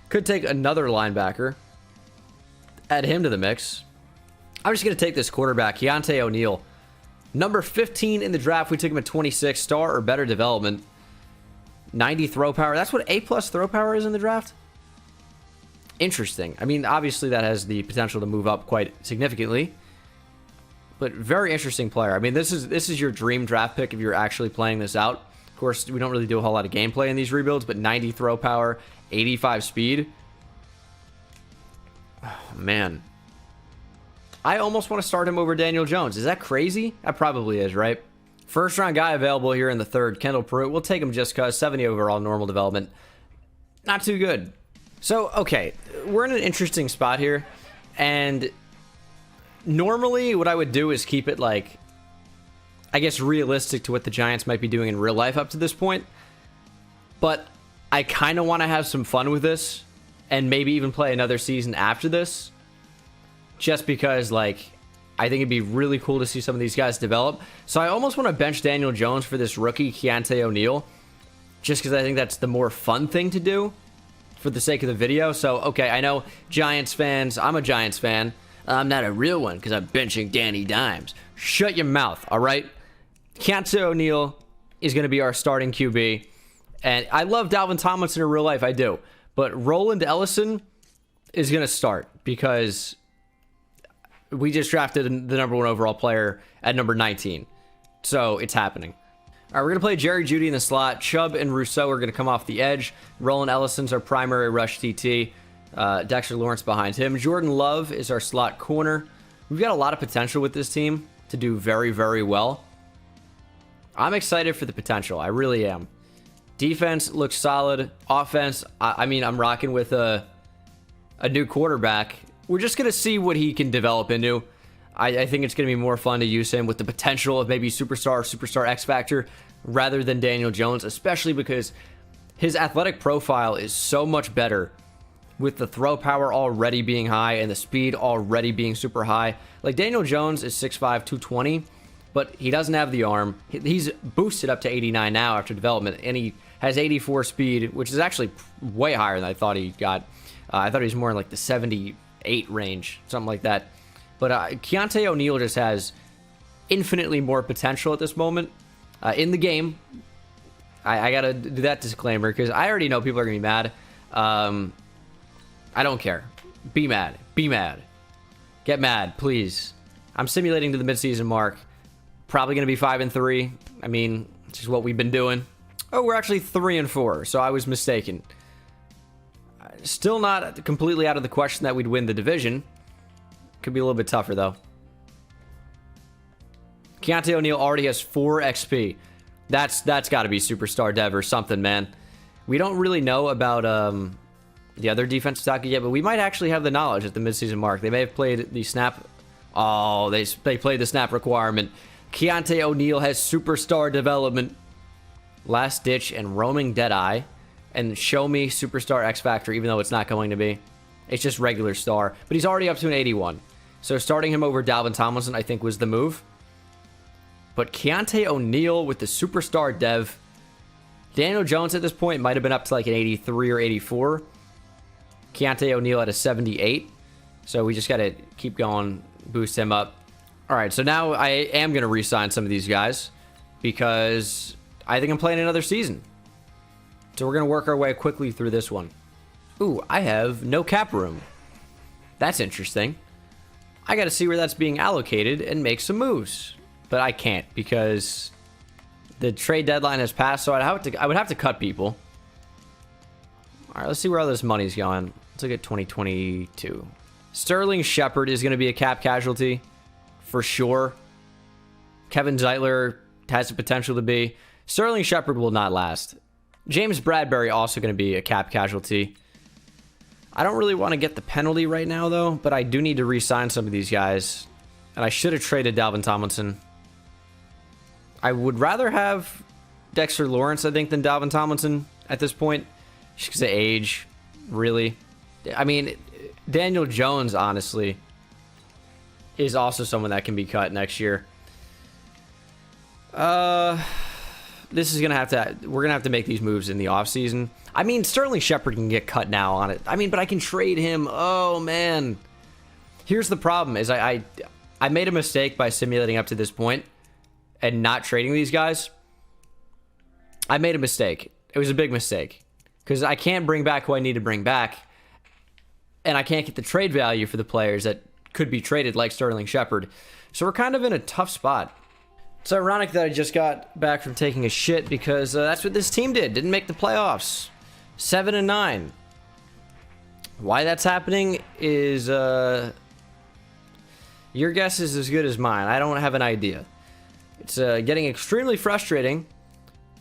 Could take another linebacker, add him to the mix. I'm just going to take this quarterback, Keontae O'Neal. Number 15 in the draft, we took him at 26, star or better development. 90 throw power. That's what A+ throw power is in the draft? Interesting. I mean, obviously that has the potential to move up quite significantly. But very interesting player. I mean, this is your dream draft pick if you're actually playing this out. Of course, we don't really do a whole lot of gameplay in these rebuilds, but 90 throw power, 85 speed. Oh, man. I almost want to start him over Daniel Jones. Is that crazy? That probably is, right? First round guy available here in the 3rd, Kendall Pruitt. We'll take him just because 70 overall normal development. Not too good. So, okay, we're in an interesting spot here. And normally what I would do is keep it like, I guess, realistic to what the Giants might be doing in real life up to this point. But I kind of want to have some fun with this and maybe even play another season after this. Just because, like, I think it'd be really cool to see some of these guys develop. So I almost want to bench Daniel Jones for this rookie, Keontae O'Neal. Just because I think that's the more fun thing to do for the sake of the video. So, okay, I know Giants fans. I'm a Giants fan. I'm not a real one because I'm benching Danny Dimes. Shut your mouth, all right? Keontae O'Neal is going to be our starting QB. And I love Dalvin Tomlinson in real life, I do. But Roland Ellison is going to start because we just drafted the number 1 overall player at number 19. So it's happening. All right, we're going to play Jerry Jeudy in the slot. Chubb and Rousseau are going to come off the edge. Roland Ellison's our primary rush TT. Dexter Lawrence behind him. Jordan Love is our slot corner. We've got a lot of potential with this team to do very, very well. I'm excited for the potential. I really am. Defense looks solid. Offense, I mean, I'm rocking with a new quarterback. We're just going to see what he can develop into. I think it's going to be more fun to use him with the potential of maybe superstar X Factor rather than Daniel Jones, especially because his athletic profile is so much better with the throw power already being high and the speed already being super high. Like, Daniel Jones is 6'5", 220, but he doesn't have the arm. He's boosted up to 89 now after development, and he has 84 speed, which is actually way higher than I thought he got. I thought he was more in like the 78 range, something like that. But Keontae O'Neal just has infinitely more potential at this moment in the game. I got to do that disclaimer because I already know people are going to be mad. I don't care. Be mad. Be mad. Get mad, please. I'm simulating to the midseason mark. Probably going to be 5-3. I mean, it's just what we've been doing. Oh, we're actually 3-4, so I was mistaken. Still not completely out of the question that we'd win the division. Could be a little bit tougher, though. Keontae O'Neal already has 4 XP. That's got to be Superstar Dev or something, man. We don't really know about the other defensive tackle yet, but we might actually have the knowledge at the midseason mark. They may have played the snap. Oh, they played the snap requirement. Keontae O'Neal has Superstar Development. Last Ditch and Roaming Deadeye. And show me Superstar X Factor, even though it's not going to be. It's just regular star. But he's already up to an 81. So starting him over Dalvin Tomlinson, I think, was the move. But Keontae O'Neal with the Superstar Dev. Daniel Jones at this point might have been up to like an 83 or 84. Keontae O'Neal at a 78. So we just got to keep going, boost him up. All right, so now I am going to re-sign some of these guys because I think I'm playing another season. So we're going to work our way quickly through this one. Ooh, I have no cap room. That's interesting. I got to see where that's being allocated and make some moves. But I can't because the trade deadline has passed, so I would have to cut people. All right, let's see where all this money's going. Let's look at 2022. Sterling Shepard is going to be a cap casualty for sure. Kevin Zeitler has the potential to be. Sterling Shepard will not last. James Bradbury also going to be a cap casualty. I don't really want to get the penalty right now, though, but I do need to re-sign some of these guys. And I should have traded Dalvin Tomlinson. I would rather have Dexter Lawrence, I think, than Dalvin Tomlinson at this point. Just because of age, really. I mean, Daniel Jones, honestly, is also someone that can be cut next year. This is we're gonna have to make these moves in the offseason. I mean, Sterling Shepard can get cut now on it. I mean, but I can trade him. Oh man. Here's the problem: is I made a mistake by simulating up to this point and not trading these guys. I made a mistake. It was a big mistake because I can't bring back who I need to bring back, and I can't get the trade value for the players that could be traded, like Sterling Shepard. So we're kind of in a tough spot. It's ironic that I just got back from taking a shit because that's what this team did. Didn't make the playoffs. 7-9. Why that's happening is your guess is as good as mine. I don't have an idea. It's getting extremely frustrating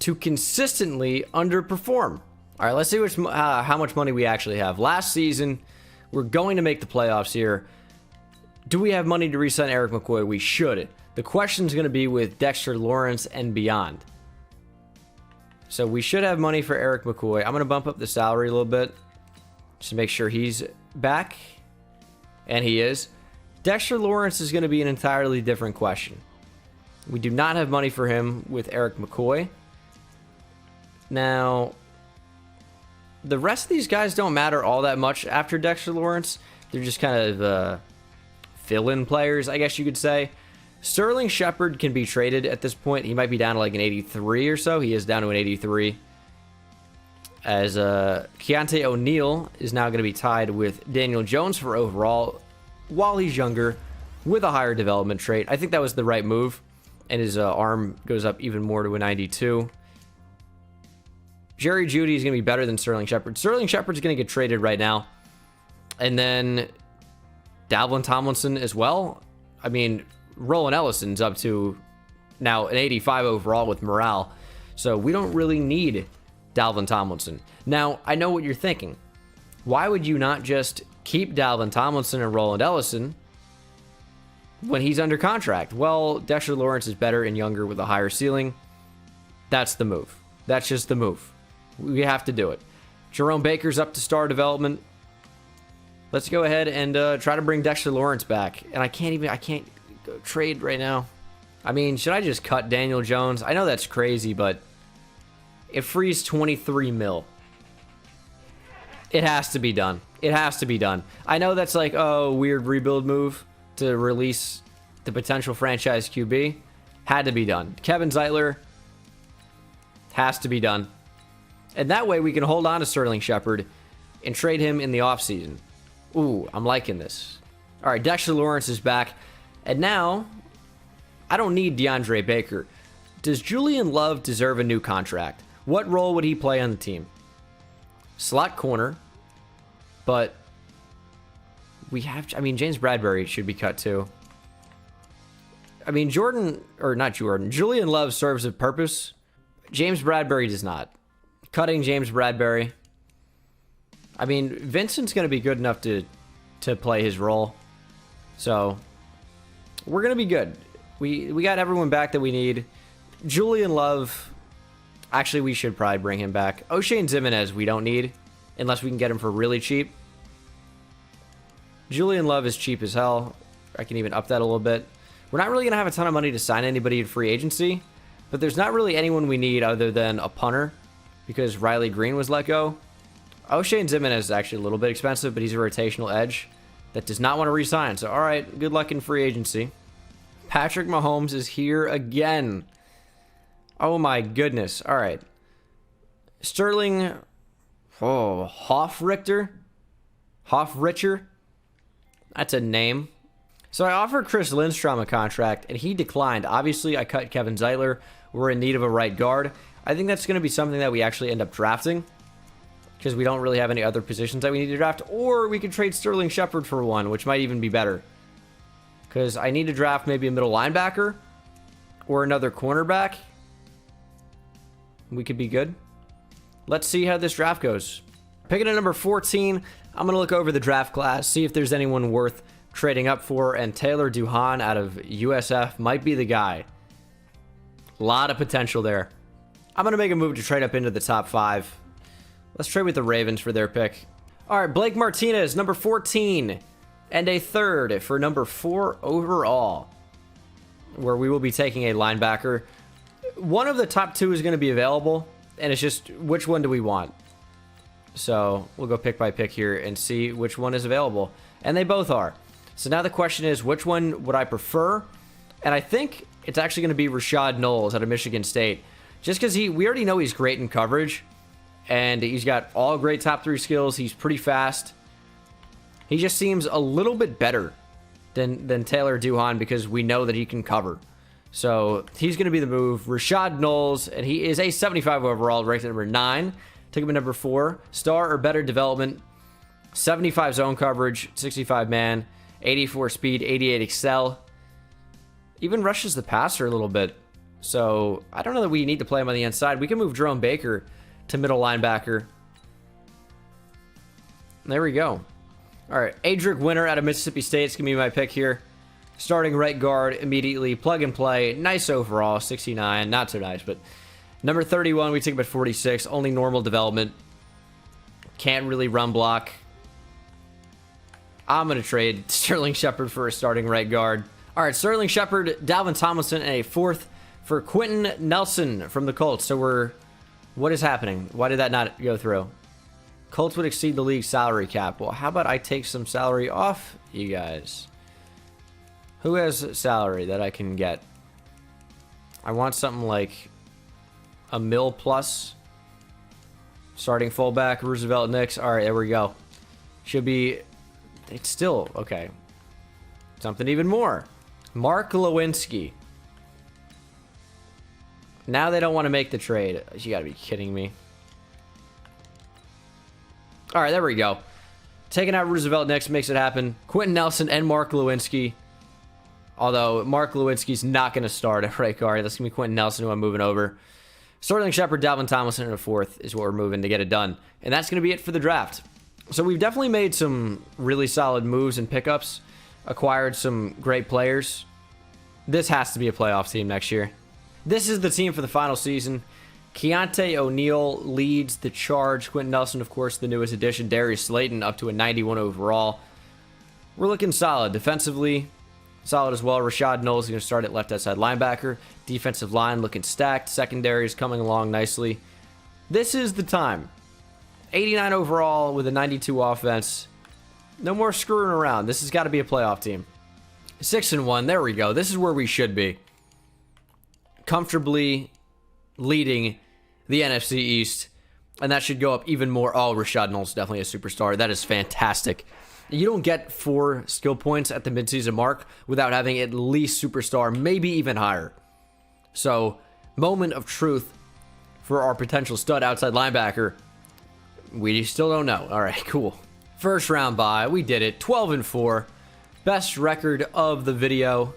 to consistently underperform. All right, let's see how much money we actually have. Last season, we're going to make the playoffs here. Do we have money to re-sign Eric McCoy? We should. The question is going to be with Dexter Lawrence and beyond. So we should have money for Eric McCoy. I'm going to bump up the salary a little bit just to make sure he's back. And he is. Dexter Lawrence is going to be an entirely different question. We do not have money for him with Eric McCoy. Now, the rest of these guys don't matter all that much after Dexter Lawrence. They're just kind of fill-in players, I guess you could say. Sterling Shepard can be traded at this point. He might be down to like an 83 or so. He is down to an 83. As Keontae O'Neal is now going to be tied with Daniel Jones for overall while he's younger with a higher development trait. I think that was the right move. And his arm goes up even more to a 92. Jerry Jeudy is going to be better than Sterling Shepard. Sterling Shepard's going to get traded right now. And then Dalvin Tomlinson as well. I mean, Roland Ellison's up to now an 85 overall with morale. So we don't really need Dalvin Tomlinson. Now, I know what you're thinking. Why would you not just keep Dalvin Tomlinson and Roland Ellison when he's under contract? Well, Dexter Lawrence is better and younger with a higher ceiling. That's the move. That's just the move. We have to do it. Jerome Baker's up to star development. Let's go ahead and try to bring Dexter Lawrence back. And I can't go trade right now. I mean, should I just cut Daniel Jones? I know that's crazy, but it frees 23 mil. It has to be done. It has to be done. I know that's like, oh, weird rebuild move to release the potential franchise QB. Had to be done. Kevin Zeitler has to be done. And that way we can hold on to Sterling Shepard and trade him in the offseason. Ooh, I'm liking this. All right, Dexter Lawrence is back. And now, I don't need DeAndre Baker. Does Julian Love deserve a new contract? What role would he play on the team? Slot corner. But we have, I mean, James Bradbury should be cut too. I mean, Julian Love serves a purpose. James Bradbury does not. Cutting James Bradbury. I mean, Vincent's going to be good enough to play his role. So, we're going to be good. We got everyone back that we need. Julian Love, actually, we should probably bring him back. O'Shane Ximines, we don't need, unless we can get him for really cheap. Julian Love is cheap as hell. I can even up that a little bit. We're not really going to have a ton of money to sign anybody in free agency, but there's not really anyone we need other than a punter, because Riley Green was let go. O'Shane Ximines is actually a little bit expensive, but he's a rotational edge that does not want to re-sign. So, all right, good luck in free agency. Patrick Mahomes is here again. Oh, my goodness. All right. Sterling, Oh, Hofrichter? Hofrichter? That's a name. So I offered Chris Lindstrom a contract, and he declined. Obviously, I cut Kevin Zeitler. We're in need of a right guard. I think that's going to be something that we actually end up drafting, because we don't really have any other positions that we need to draft. Or we could trade Sterling Shepard for one, which might even be better. Because I need to draft maybe a middle linebacker or another cornerback. We could be good. Let's see how this draft goes. Picking at number 14, I'm going to look over the draft class, see if there's anyone worth trading up for, and Taylor Duhan out of USF might be the guy. A lot of potential there. I'm going to make a move to trade up into the top 5. Let's trade with the Ravens for their pick. All right, Blake Martinez, number 14, and a third for number 4 overall, where we will be taking a linebacker. One of the top 2 is going to be available, and it's just which one do we want? So we'll go pick by pick here and see which one is available. And they both are. So now the question is, which one would I prefer? And I think it's actually going to be Rashad Knowles out of Michigan State. Just because we already know he's great in coverage. And he's got all great top 3 skills. He's pretty fast. He just seems a little bit better than Taylor Duhan because we know that he can cover. So he's going to be the move. Rashad Knowles, and he is a 75 overall, ranked at number 9. Took him at number 4. Star or better development. 75 zone coverage, 65 man, 84 speed, 88 excel. Even rushes the passer a little bit. So I don't know that we need to play him on the inside. We can move Jerome Baker to middle linebacker. There we go. All right, Adric Winter out of Mississippi State is going to be my pick here. Starting right guard immediately, plug and play. Nice overall, 69. Not so nice, but number 31, we took him at 46. Only normal development. Can't really run block. I'm going to trade Sterling Shepard for a starting right guard. All right, Sterling Shepard, Dalvin Tomlinson, and a 4th for Quentin Nelson from the Colts. So what is happening? Why did that not go through? Colts would exceed the league's salary cap. Well, how about I take some salary off you guys? Who has salary that I can get? I want something like a mil plus. Starting fullback, Roosevelt Nix. All right, there we go. Should be... It's still... Okay. Something even more. Mark Lewinsky. Now they don't want to make the trade. You got to be kidding me. All right, there we go. Taking out Roosevelt Nix makes it happen. Quentin Nelson and Mark Lewinsky. Although Mark Lewinsky's not going to start at right guard. That's going to be Quentin Nelson who I'm moving over. Sterling Shepard, Dalvin Tomlinson in a 4th is what we're moving to get it done. And that's going to be it for the draft. So we've definitely made some really solid moves and pickups. Acquired some great players. This has to be a playoff team next year. This is the team for the final season. Keontae O'Neal leads the charge. Quentin Nelson, of course, the newest addition. Darius Slayton up to a 91 overall. We're looking solid. Defensively, solid as well. Rashad Knowles is going to start at left outside linebacker. Defensive line looking stacked. Secondary is coming along nicely. This is the time. 89 overall with a 92 offense. No more screwing around. This has got to be a playoff team. 6-1. There we go. This is where we should be. Comfortably leading the NFC East. And that should go up even more. Oh, Rashad Knowles, definitely a superstar. That is fantastic. You don't get 4 skill points at the midseason mark without having at least superstar, maybe even higher. So, moment of truth for our potential stud outside linebacker. We still don't know. All right, cool. First round bye. We did it. 12-4. Best record of the video.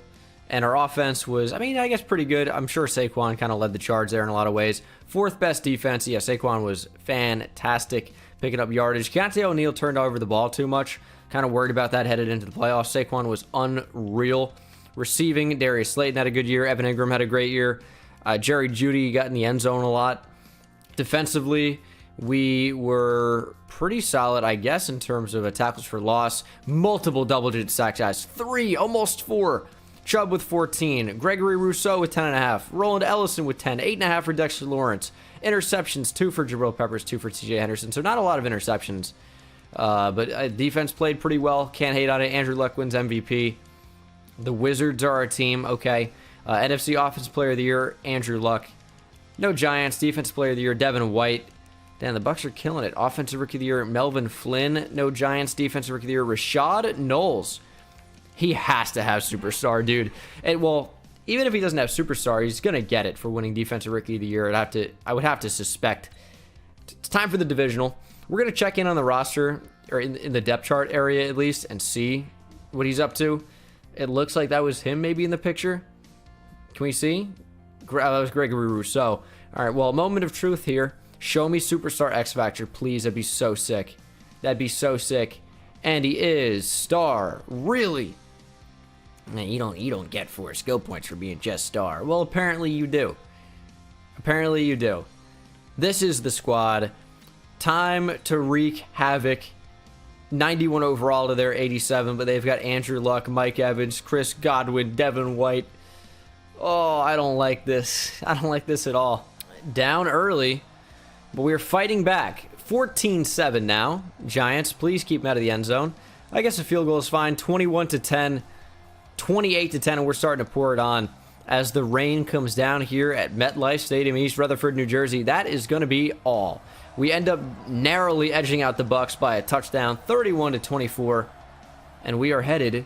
And our offense was, I guess pretty good. I'm sure Saquon kind of led the charge there in a lot of ways. 4th best defense. Yeah, Saquon was fantastic picking up yardage. Keontae O'Neal turned over the ball too much. Kind of worried about that headed into the playoffs. Saquon was unreal. Receiving, Darius Slayton had a good year. Evan Ingram had a great year. Jerry Jeudy got in the end zone a lot. Defensively, we were pretty solid, I guess, in terms of tackles for loss. Multiple double-digit sacks, guys. 3, almost 4. Chubb with 14. Gregory Rousseau with 10.5. Roland Ellison with 10. 8.5 for Dexter Lawrence. Interceptions, 2 for Jabril Peppers, 2 for TJ Henderson. So not a lot of interceptions. But defense played pretty well. Can't hate on it. Andrew Luck wins MVP. The Wizards are our team. Okay. NFC Offensive Player of the Year, Andrew Luck. No Giants. Defensive Player of the Year, Devin White. Damn, the Bucks are killing it. Offensive Rookie of the Year, Melvin Flynn. No Giants. Defensive Rookie of the Year, Rashad Knowles. He has to have Superstar, dude. And, well, even if he doesn't have Superstar, he's going to get it for winning Defensive Rookie of the Year. I would have to suspect. It's time for the divisional. We're going to check in on the roster, or in the depth chart area at least, and see what he's up to. It looks like that was him maybe in the picture. Can we see? That was Gregory Rousseau. All right, well, moment of truth here. Show me Superstar X Factor, please. That'd be so sick. That'd be so sick. And he is star. Really? Man, you don't get 4 skill points for being just star. Well, apparently you do. Apparently you do. This is the squad. Time to wreak havoc. 91 overall to their 87, but they've got Andrew Luck, Mike Evans, Chris Godwin, Devin White. Oh, I don't like this. I don't like this at all. Down early, but we're fighting back. 14-7 now. Giants, please keep them out of the end zone. I guess a field goal is fine. 21-10, 28-10, and we're starting to pour it on as the rain comes down here at MetLife Stadium, East Rutherford, New Jersey. That is going to be all. We end up narrowly edging out the Bucks by a touchdown, 31-24, and we are headed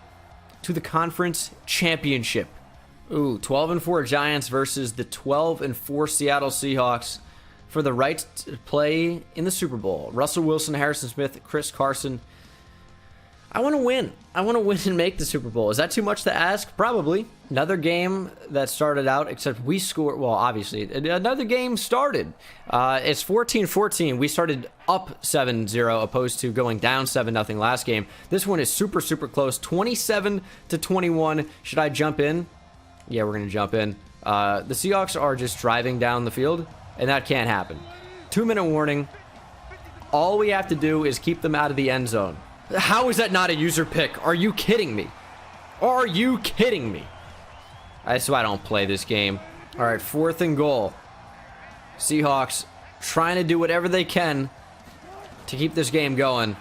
to the conference championship. Ooh, 12-4 Giants versus the 12-4 Seattle Seahawks for the right to play in the Super Bowl. Russell Wilson, Harrison Smith, Chris Carson. I want to win. I want to win and make the Super Bowl. Is that too much to ask? Probably. Another game that started out, except we scored, well, obviously, another game started. It's 14-14. We started up 7-0 opposed to going down 7-0 last game. This one is super, super close. 27-21. Should I jump in? Yeah, we're going to jump in. The Seahawks are just driving down the field, and that can't happen. 2-minute warning. All we have to do is keep them out of the end zone. How is that not a user pick? Are you kidding me? Are you kidding me? That's why I don't play this game. All right, 4th and goal. Seahawks trying to do whatever they can to keep this game going.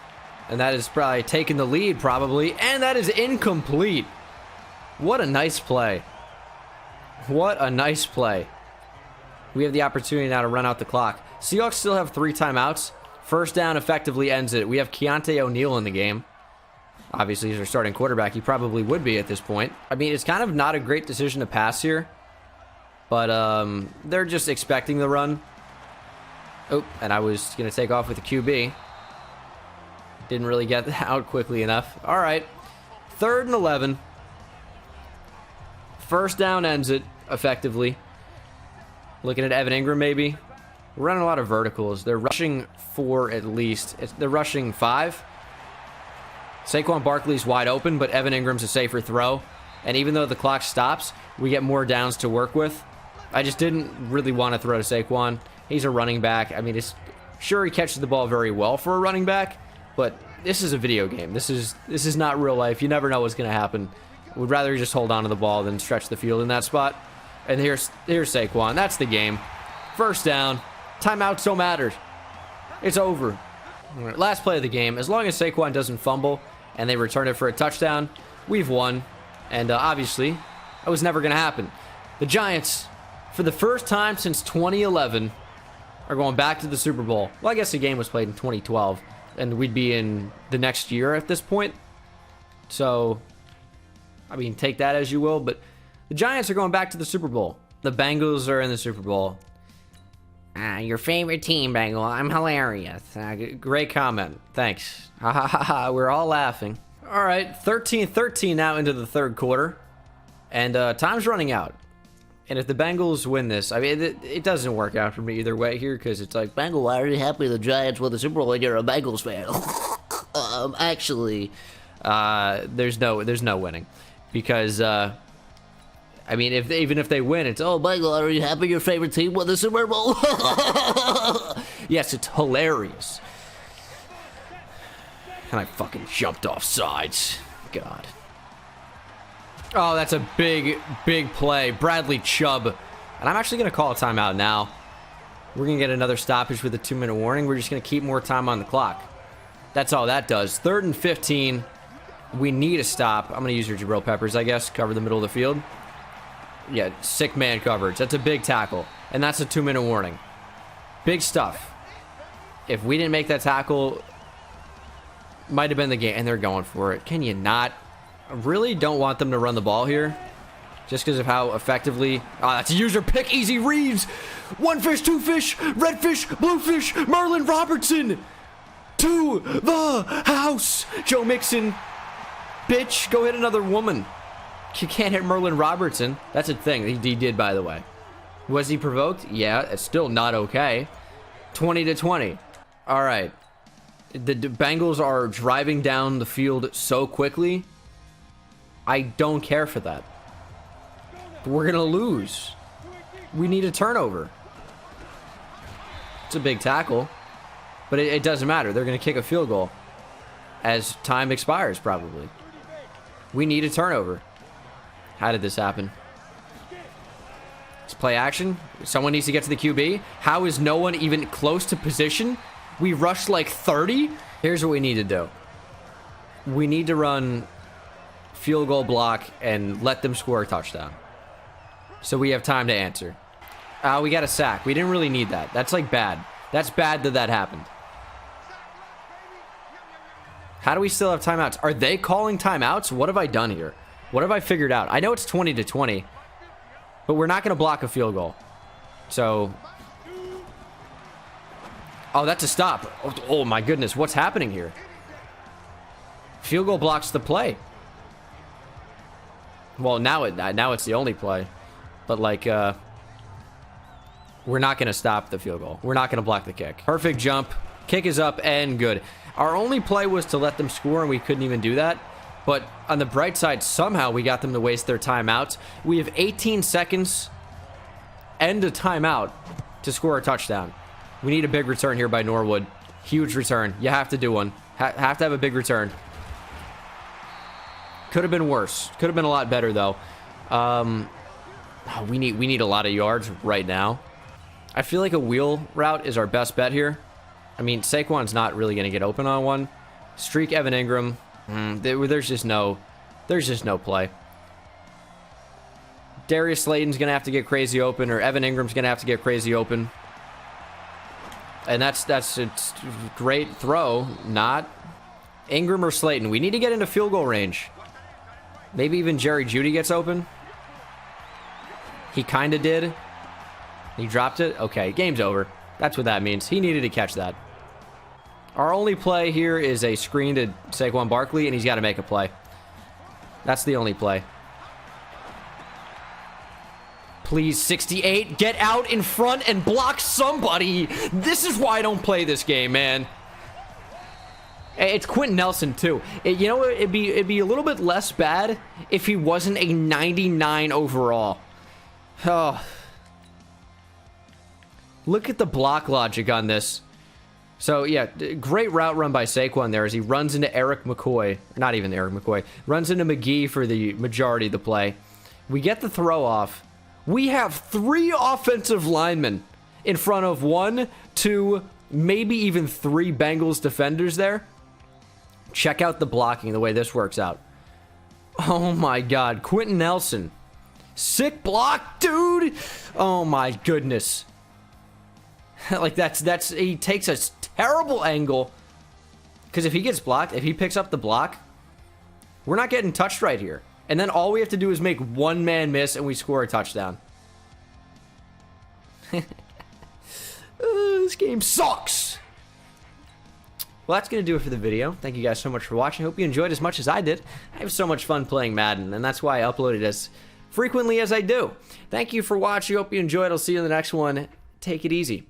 And that is probably taking the lead, probably. And that is incomplete. What a nice play. What a nice play. We have the opportunity now to run out the clock. Seahawks still have 3 timeouts. First down effectively ends it. We have Keontae O'Neal in the game. Obviously, he's our starting quarterback. He probably would be at this point. I mean, it's kind of not a great decision to pass here. But they're just expecting the run. Oh, and I was going to take off with the QB. Didn't really get out quickly enough. All right. 3rd and 11. First down ends it effectively. Looking at Evan Ingram, maybe. We're running a lot of verticals. They're rushing 4 at least. They're rushing 5. Saquon Barkley's wide open, but Evan Ingram's a safer throw. And even though the clock stops, we get more downs to work with. I just didn't really want to throw to Saquon. He's a running back. I mean, sure, he catches the ball very well for a running back, but this is a video game. This is not real life. You never know what's going to happen. Would rather just hold on to the ball than stretch the field in that spot. And here's Saquon. That's the game. First down. Timeouts don't matter. It's over. Last play of the game. As long as Saquon doesn't fumble and they return it for a touchdown, we've won. And obviously, that was never going to happen. The Giants, for the first time since 2011, are going back to the Super Bowl. Well, I guess the game was played in 2012, and we'd be in the next year at this point. So, I mean, take that as you will, but the Giants are going back to the Super Bowl. The Bengals are in the Super Bowl. Your favorite team, Bengal. I'm hilarious. Great comment. Thanks. Ha ha ha ha. We're all laughing. All right, 13-13 now into the 3rd quarter. And time's running out. And if the Bengals win this, I mean, it doesn't work out for me either way here, because it's like, Bengal, why are you happy the Giants won the Super Bowl and you're a Bengals fan? Actually, there's no winning. Because, I mean, even if they win, it's, oh, Bengal, are you happy your favorite team won the Super Bowl? Yes, it's hilarious. And I fucking jumped off sides. God. Oh, that's a big, big play. Bradley Chubb. And I'm actually going to call a timeout now. We're going to get another stoppage with a 2-minute warning. We're just going to keep more time on the clock. That's all that does. 3rd and 15. We need a stop. I'm going to use your Jabril Peppers, I guess. Cover the middle of the field. Yeah, sick man coverage. That's a big tackle. And that's a 2-minute warning. Big stuff. If we didn't make that tackle, might have been the game. And they're going for it. Can you not? I really don't want them to run the ball here. Just because of how effectively... Oh, that's a user pick. Easy reads. One fish, two fish, red fish, blue fish, Merlin Robertson. To the house. Joe Mixon. Bitch, go hit another woman. You can't hit Merlin Robertson. That's a thing. He did, by the way. Was he provoked? Yeah, it's still not okay. 20-20. All right. The Bengals are driving down the field so quickly. I don't care for that. We're going to lose. We need a turnover. It's a big tackle. But it doesn't matter. They're going to kick a field goal as time expires, probably. We need a turnover. How did this happen? It's play action. Someone needs to get to the QB. How is no one even close to position? We rushed like 30. Here's what we need to do. We need to run field goal block and let them score a touchdown. So we have time to answer. We got a sack. We didn't really need that. That's like bad. That's bad that happened. How do we still have timeouts? Are they calling timeouts? What have I done here? What have I figured out? I know it's 20-20, but we're not going to block a field goal. So... Oh, that's a stop. Oh, my goodness. What's happening here? Field goal blocks the play. Well, now it's the only play. But, like, we're not going to stop the field goal. We're not going to block the kick. Perfect jump. Kick is up and good. Our only play was to let them score, and we couldn't even do that. But on the bright side, somehow we got them to waste their timeouts. We have 18 seconds and a timeout to score a touchdown. We need a big return here by Norwood. Huge return. You have to do one. Have to have a big return. Could have been worse. Could have been a lot better, though. We need a lot of yards right now. I feel like a wheel route is our best bet here. I mean, Saquon's not really going to get open on one. Streak Evan Ingram. There's just no play. Darius Slayton's going to have to get crazy open, or Evan Ingram's going to have to get crazy open. And that's a great throw. Not Ingram or Slayton. We need to get into field goal range. Maybe even Jerry Jeudy gets open. He kind of did. He dropped it. Okay, game's over. That's what that means. He needed to catch that. Our only play here is a screen to Saquon Barkley, and he's got to make a play. That's the only play. Please, 68, get out in front and block somebody. This is why I don't play this game, man. It's Quentin Nelson, too. You know, it'd be a little bit less bad if he wasn't a 99 overall. Oh. Look at the block logic on this. So, yeah, great route run by Saquon there as he runs into Eric McCoy. Not even Eric McCoy. Runs into McGee for the majority of the play. We get the throw off. We have 3 offensive linemen in front of 1, 2, maybe even 3 Bengals defenders there. Check out the blocking, the way this works out. Oh, my God. Quentin Nelson. Sick block, dude. Oh, my goodness. Like, he takes a terrible angle. Because if he gets blocked, if he picks up the block, we're not getting touched right here. And then all we have to do is make one man miss and we score a touchdown. This game sucks. Well, that's going to do it for the video. Thank you guys so much for watching. I hope you enjoyed as much as I did. I have so much fun playing Madden, and that's why I upload it as frequently as I do. Thank you for watching. Hope you enjoyed. I'll see you in the next one. Take it easy.